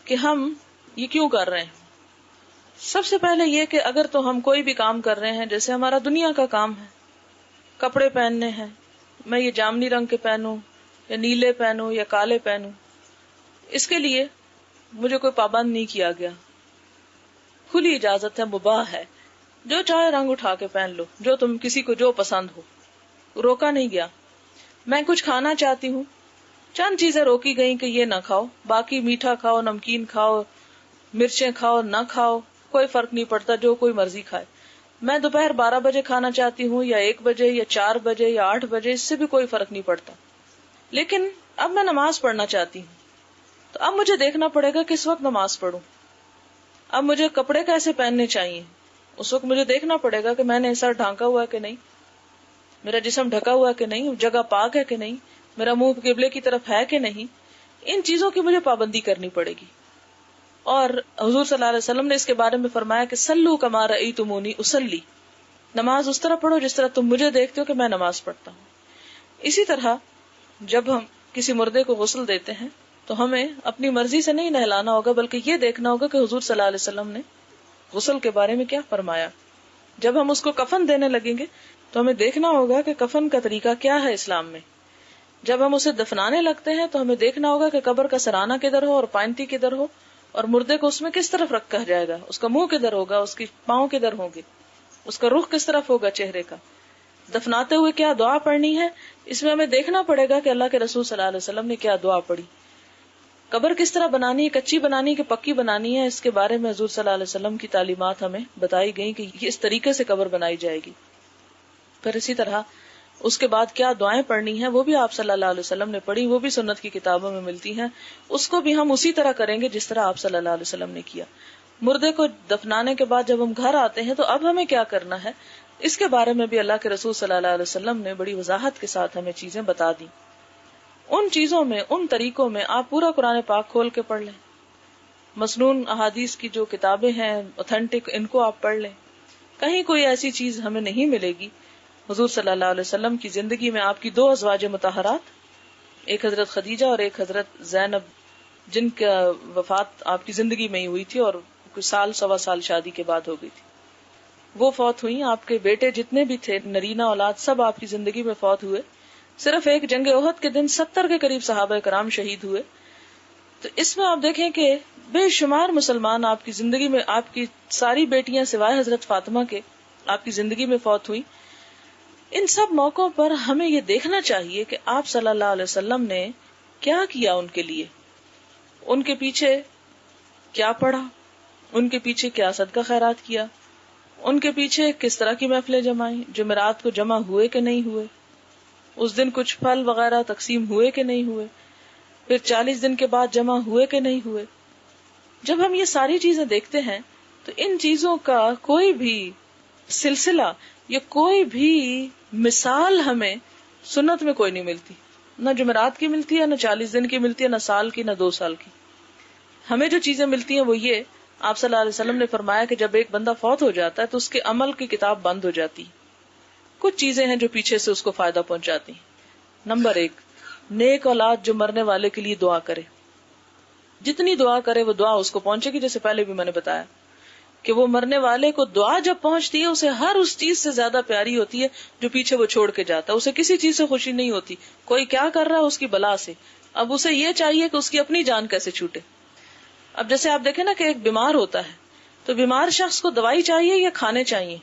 [SPEAKER 2] کہ ہم یہ کیوں کر رہے ہیں. سب سے پہلے یہ کہ اگر تو ہم کوئی بھی کام کر رہے ہیں، جیسے ہمارا دنیا کا کام ہے، کپڑے پہننے ہیں، میں یہ جامنی رنگ کے پہنوں یا نیلے پہنوں یا کالے پہنوں، اس کے لیے مجھے کوئی پابند نہیں کیا گیا، کھلی اجازت ہے، مباح ہے، جو چاہے رنگ اٹھا کے پہن لو، جو تم کسی کو جو پسند ہو، روکا نہیں گیا۔ میں کچھ کھانا چاہتی ہوں، چند چیزیں روکی گئیں کہ یہ نہ کھاؤ، باقی میٹھا کھاؤ، نمکین کھاؤ، مرچیں کھاؤ، نہ کھاؤ، کوئی فرق نہیں پڑتا، جو کوئی مرضی کھائے۔ میں دوپہر 12 بجے کھانا چاہتی ہوں یا 1 بجے یا 4 بجے یا 8 بجے، اس سے بھی کوئی فرق نہیں پڑتا۔ لیکن اب میں نماز پڑھنا چاہتی ہوں، تو اب مجھے دیکھنا پڑے گا کس وقت نماز پڑھوں، اب مجھے کپڑے کیسے پہننے چاہیے، اس وقت مجھے دیکھنا پڑے گا کہ میں نے سر ڈھانکا ہوا ہے کہ نہیں، میرا جسم ڈھکا ہوا ہے کہ نہیں، جگہ پاک ہے کہ نہیں، میرا منہ قبلے کی طرف ہے کہ نہیں، ان چیزوں کی مجھے پابندی کرنی پڑے گی۔ اور حضور صلی اللہ علیہ وسلم نے اس کے بارے میں فرمایا کہ سلو کما رأیتمونی اصلی، نماز اس طرح پڑھو جس طرح تم مجھے دیکھتے ہو کہ میں نماز پڑھتا ہوں۔ اسی طرح جب ہم کسی مردے کو غسل دیتے ہیں تو ہمیں اپنی مرضی سے نہیں نہلانا ہوگا، بلکہ یہ دیکھنا ہوگا کہ حضور صلی اللہ علیہ وسلم نے غسل کے بارے میں کیا فرمایا۔ جب ہم اس کو کفن دینے لگیں گے تو ہمیں دیکھنا ہوگا کہ کفن کا طریقہ کیا ہے اسلام میں۔ جب ہم اسے دفنانے لگتے ہیں تو ہمیں دیکھنا ہوگا کہ قبر کا سرانہ کدھر ہو اور پائنتی کدھر ہو، اور مردے کو اس میں کس طرف رکھا جائے گا، اس کا منہ کدھر ہوگا، اس کی پاؤں کدھر ہوں گے، اس کا رخ کس طرف ہوگا چہرے کا، دفناتے ہوئے کیا دعا پڑھنی ہے، اس میں ہمیں دیکھنا پڑے گا کہ اللہ کے رسول صلی اللہ علیہ وسلم نے کیا دعا پڑھی۔ قبر کس طرح بنانی ہے، کچی بنانی کہ پکی بنانی ہے، اس کے بارے میں حضور صلی اللہ علیہ وسلم کی تعلیمات ہمیں بتائی گئی کہ اس طریقے سے قبر بنائی جائے گی۔ پھر اسی طرح اس کے بعد کیا دعائیں پڑھنی ہیں وہ بھی آپ صلی اللہ علیہ وسلم نے پڑھی، وہ بھی سنت کی کتابوں میں ملتی ہیں، اس کو بھی ہم اسی طرح کریں گے جس طرح آپ صلی اللہ علیہ وسلم نے کیا۔ مردے کو دفنانے کے بعد جب ہم گھر آتے ہیں تو اب ہمیں کیا کرنا ہے، اس کے بارے میں بھی اللہ کے رسول صلی اللہ علیہ وسلم نے بڑی وضاحت کے ساتھ ہمیں چیزیں بتا دی۔ ان چیزوں میں، ان طریقوں میں آپ پورا قرآن پاک کھول کے پڑھ لیں، مسنون احادیث کی جو کتابیں ہیں اوتھینٹک، ان کو آپ پڑھ لیں، کہیں کوئی ایسی چیز ہمیں نہیں ملے گی۔ حضور صلی اللہ علیہ وسلم کی زندگی میں آپ کی 2 ازواج مطہرات، ایک حضرت خدیجہ اور ایک حضرت زینب، جن کا وفات آپ کی زندگی میں ہی ہوئی تھی اور کچھ سال، 1.25 سال شادی کے بعد ہو گئی تھی، وہ فوت ہوئی۔ آپ کے بیٹے جتنے بھی تھے، نرینہ اولاد، سب آپ کی زندگی میں فوت ہوئے۔ صرف ایک جنگ احد کے دن 70 کے قریب صحابہ کرام شہید ہوئے۔ تو اس میں آپ دیکھیں کہ بے شمار مسلمان آپ کی زندگی میں، آپ کی ساری بیٹیاں سوائے حضرت فاطمہ کے آپ کی زندگی میں فوت ہوئی۔ ان سب موقعوں پر ہمیں یہ دیکھنا چاہیے کہ آپ صلی اللہ علیہ وسلم نے کیا کیا ان کے لیے، ان کے پیچھے کیا پڑھا، ان کے پیچھے کیا صدقہ خیرات کیا، ان کے پیچھے کس طرح کی محفلیں جمائیں، جمعرات کو جمع ہوئے کہ نہیں ہوئے، اس دن کچھ پھل وغیرہ تقسیم ہوئے کہ نہیں ہوئے، پھر 40 دن کے بعد جمع ہوئے کہ نہیں ہوئے۔ جب ہم یہ ساری چیزیں دیکھتے ہیں تو ان چیزوں کا کوئی بھی سلسلہ یا کوئی بھی مثال ہمیں سنت میں کوئی نہیں ملتی، نہ جمعرات کی ملتی ہے، نہ 40 دن کی ملتی ہے، نہ سال کی، نہ 2 سال کی۔ ہمیں جو چیزیں ملتی ہیں وہ یہ، آپ صلی اللہ علیہ وسلم نے فرمایا کہ جب ایک بندہ فوت ہو جاتا ہے تو اس کے عمل کی کتاب بند ہو جاتی، کچھ چیزیں ہیں جو پیچھے سے اس کو فائدہ پہنچاتی ہیں۔ نمبر 1، نیک اولاد جو مرنے والے کے لیے دعا کرے، جتنی دعا کرے وہ دعا اس کو پہنچے گی۔ جیسے پہلے بھی میں نے بتایا کہ وہ مرنے والے کو دعا جب پہنچتی ہے اسے ہر اس چیز سے زیادہ پیاری ہوتی ہے جو پیچھے وہ چھوڑ کے جاتا ہے، اسے کسی چیز سے خوشی نہیں ہوتی، کوئی کیا کر رہا ہے اس کی بلا سے، اب اسے یہ چاہیے کہ اس کی اپنی جان کیسے چھوٹے۔ اب جیسے آپ دیکھیں نا کہ ایک بیمار ہوتا ہے تو بیمار شخص کو دوائی چاہیے یا کھانے چاہیے،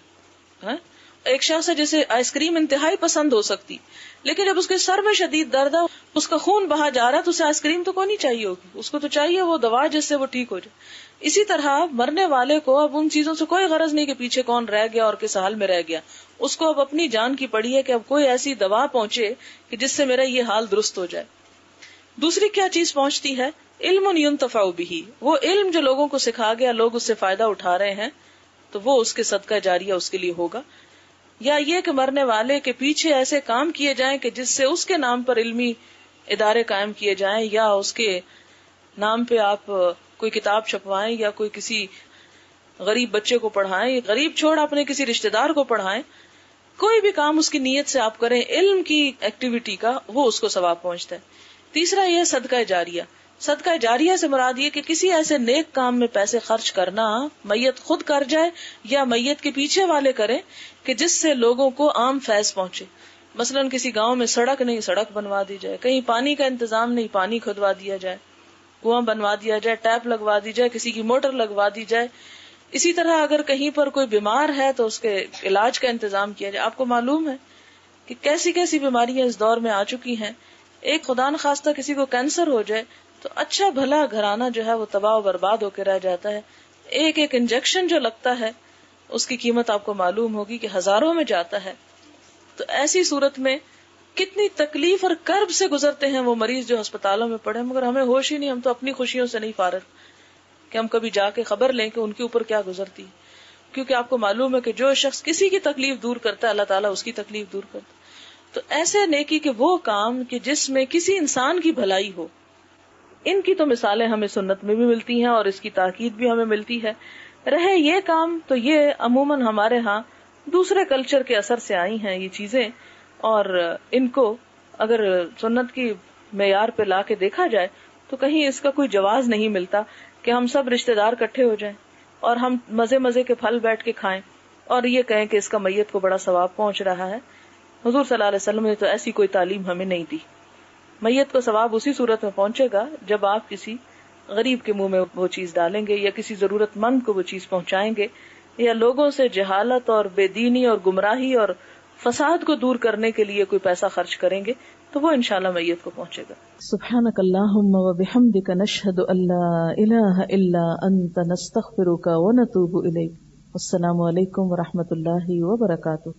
[SPEAKER 2] ایک شخص ہے جسے آئس کریم انتہائی پسند ہو سکتی، لیکن جب اس کے سر میں شدید درد ہے، اس کا خون بہا جا رہا ہے، تو اسے آئس کریم تو کوئی نہیں چاہیے ہوگی، اس کو تو چاہیے وہ دوا جس سے وہ ٹھیک ہو جائے۔ اسی طرح مرنے والے کو اب ان چیزوں سے کوئی غرض نہیں کہ پیچھے کون رہ گیا اور کس حال میں رہ گیا، اس کو اب اپنی جان کی پڑی ہے کہ اب کوئی ایسی دوا پہنچے کہ جس سے میرا یہ حال درست ہو جائے۔ دوسری کیا چیز پہنچتی ہے؟ علم ينتفع به، وہ علم جو لوگوں کو سکھا گیا، لوگ اس سے فائدہ اٹھا رہے ہیں، تو وہ اس کے صدقہ جاریہ اس کے لیے ہوگا۔ یا یہ کہ مرنے والے کے پیچھے ایسے کام کیے جائیں کہ جس سے اس کے نام پر علمی ادارے قائم کیے جائیں، یا اس کے نام پہ آپ کوئی کتاب چھپوائیں، یا کوئی کسی غریب بچے کو پڑھائیں، غریب چھوڑ اپنے کسی رشتہ دار کو پڑھائیں، کوئی بھی کام اس کی نیت سے آپ کریں علم کی ایکٹیویٹی کا، وہ اس کو ثواب پہنچتا ہے۔ تیسرا یہ صدقہ جاریہ، صدقہ جاریہ سے مراد یہ کہ کسی ایسے نیک کام میں پیسے خرچ کرنا، میت خود کر جائے یا میت کے پیچھے والے کریں، کہ جس سے لوگوں کو عام فیض پہنچے. مثلاً کسی گاؤں میں سڑک نہیں، سڑک بنوا دی جائے، کہیں پانی کا انتظام نہیں، پانی کھدوا دیا جائے، کنواں بنوا دیا جائے، ٹیپ لگوا دی جائے، کسی کی موٹر لگوا دی جائے. اسی طرح اگر کہیں پر کوئی بیمار ہے تو اس کے علاج کا انتظام کیا جائے. آپ کو معلوم ہے کہ کیسی کیسی بیماریاں اس دور میں آ چکی ہیں. ایک خدا نخواستہ کسی کو کینسر ہو جائے تو اچھا بھلا گھرانہ جو ہے وہ تباہ و برباد ہو کے رہ جاتا ہے. ایک ایک انجیکشن جو لگتا ہے اس کی قیمت آپ کو معلوم ہوگی کہ ہزاروں میں جاتا ہے. تو ایسی صورت میں کتنی تکلیف اور کرب سے گزرتے ہیں وہ مریض جو ہسپتالوں میں پڑے، مگر ہمیں ہوش ہی نہیں، ہم تو اپنی خوشیوں سے نہیں فارغ کہ ہم کبھی جا کے خبر لیں کہ ان کے اوپر کیا گزرتی ہے. کیونکہ آپ کو معلوم ہے کہ جو شخص کسی کی تکلیف دور کرتا ہے اللہ تعالیٰ اس کی تکلیف دور کرتا ہے. تو ایسے نیکی کے وہ کام کہ جس میں کسی انسان کی بھلائی ہو، ان کی تو مثالیں ہمیں سنت میں بھی ملتی ہیں اور اس کی تاکید بھی ہمیں ملتی ہے. رہے یہ کام تو یہ عموماً ہمارے ہاں دوسرے کلچر کے اثر سے آئی ہیں یہ چیزیں، اور ان کو اگر سنت کی معیار پہ لا کے دیکھا جائے تو کہیں اس کا کوئی جواز نہیں ملتا کہ ہم سب رشتہ دار کٹھے ہو جائیں اور ہم مزے مزے کے پھل بیٹھ کے کھائیں اور یہ کہیں کہ اس کا میت کو بڑا ثواب پہنچ رہا ہے. حضور صلی اللہ علیہ وسلم نے تو ایسی کوئی تعلیم ہمیں نہیں دی. میت کو ثواب اسی صورت میں پہنچے گا جب آپ کسی غریب کے منہ میں وہ چیز ڈالیں گے یا کسی ضرورت مند کو وہ چیز پہنچائیں گے یا لوگوں سے جہالت اور بے دینی اور گمراہی اور فساد کو دور کرنے کے لیے کوئی پیسہ خرچ کریں گے تو وہ انشاءاللہ میت کو پہنچے گا. سبحانک اللہم و بحمدک نشہد ان لا الہ الا انت نستغفرک و نتوب الیک. السلام علیکم و رحمۃ اللہ وبرکاتہ.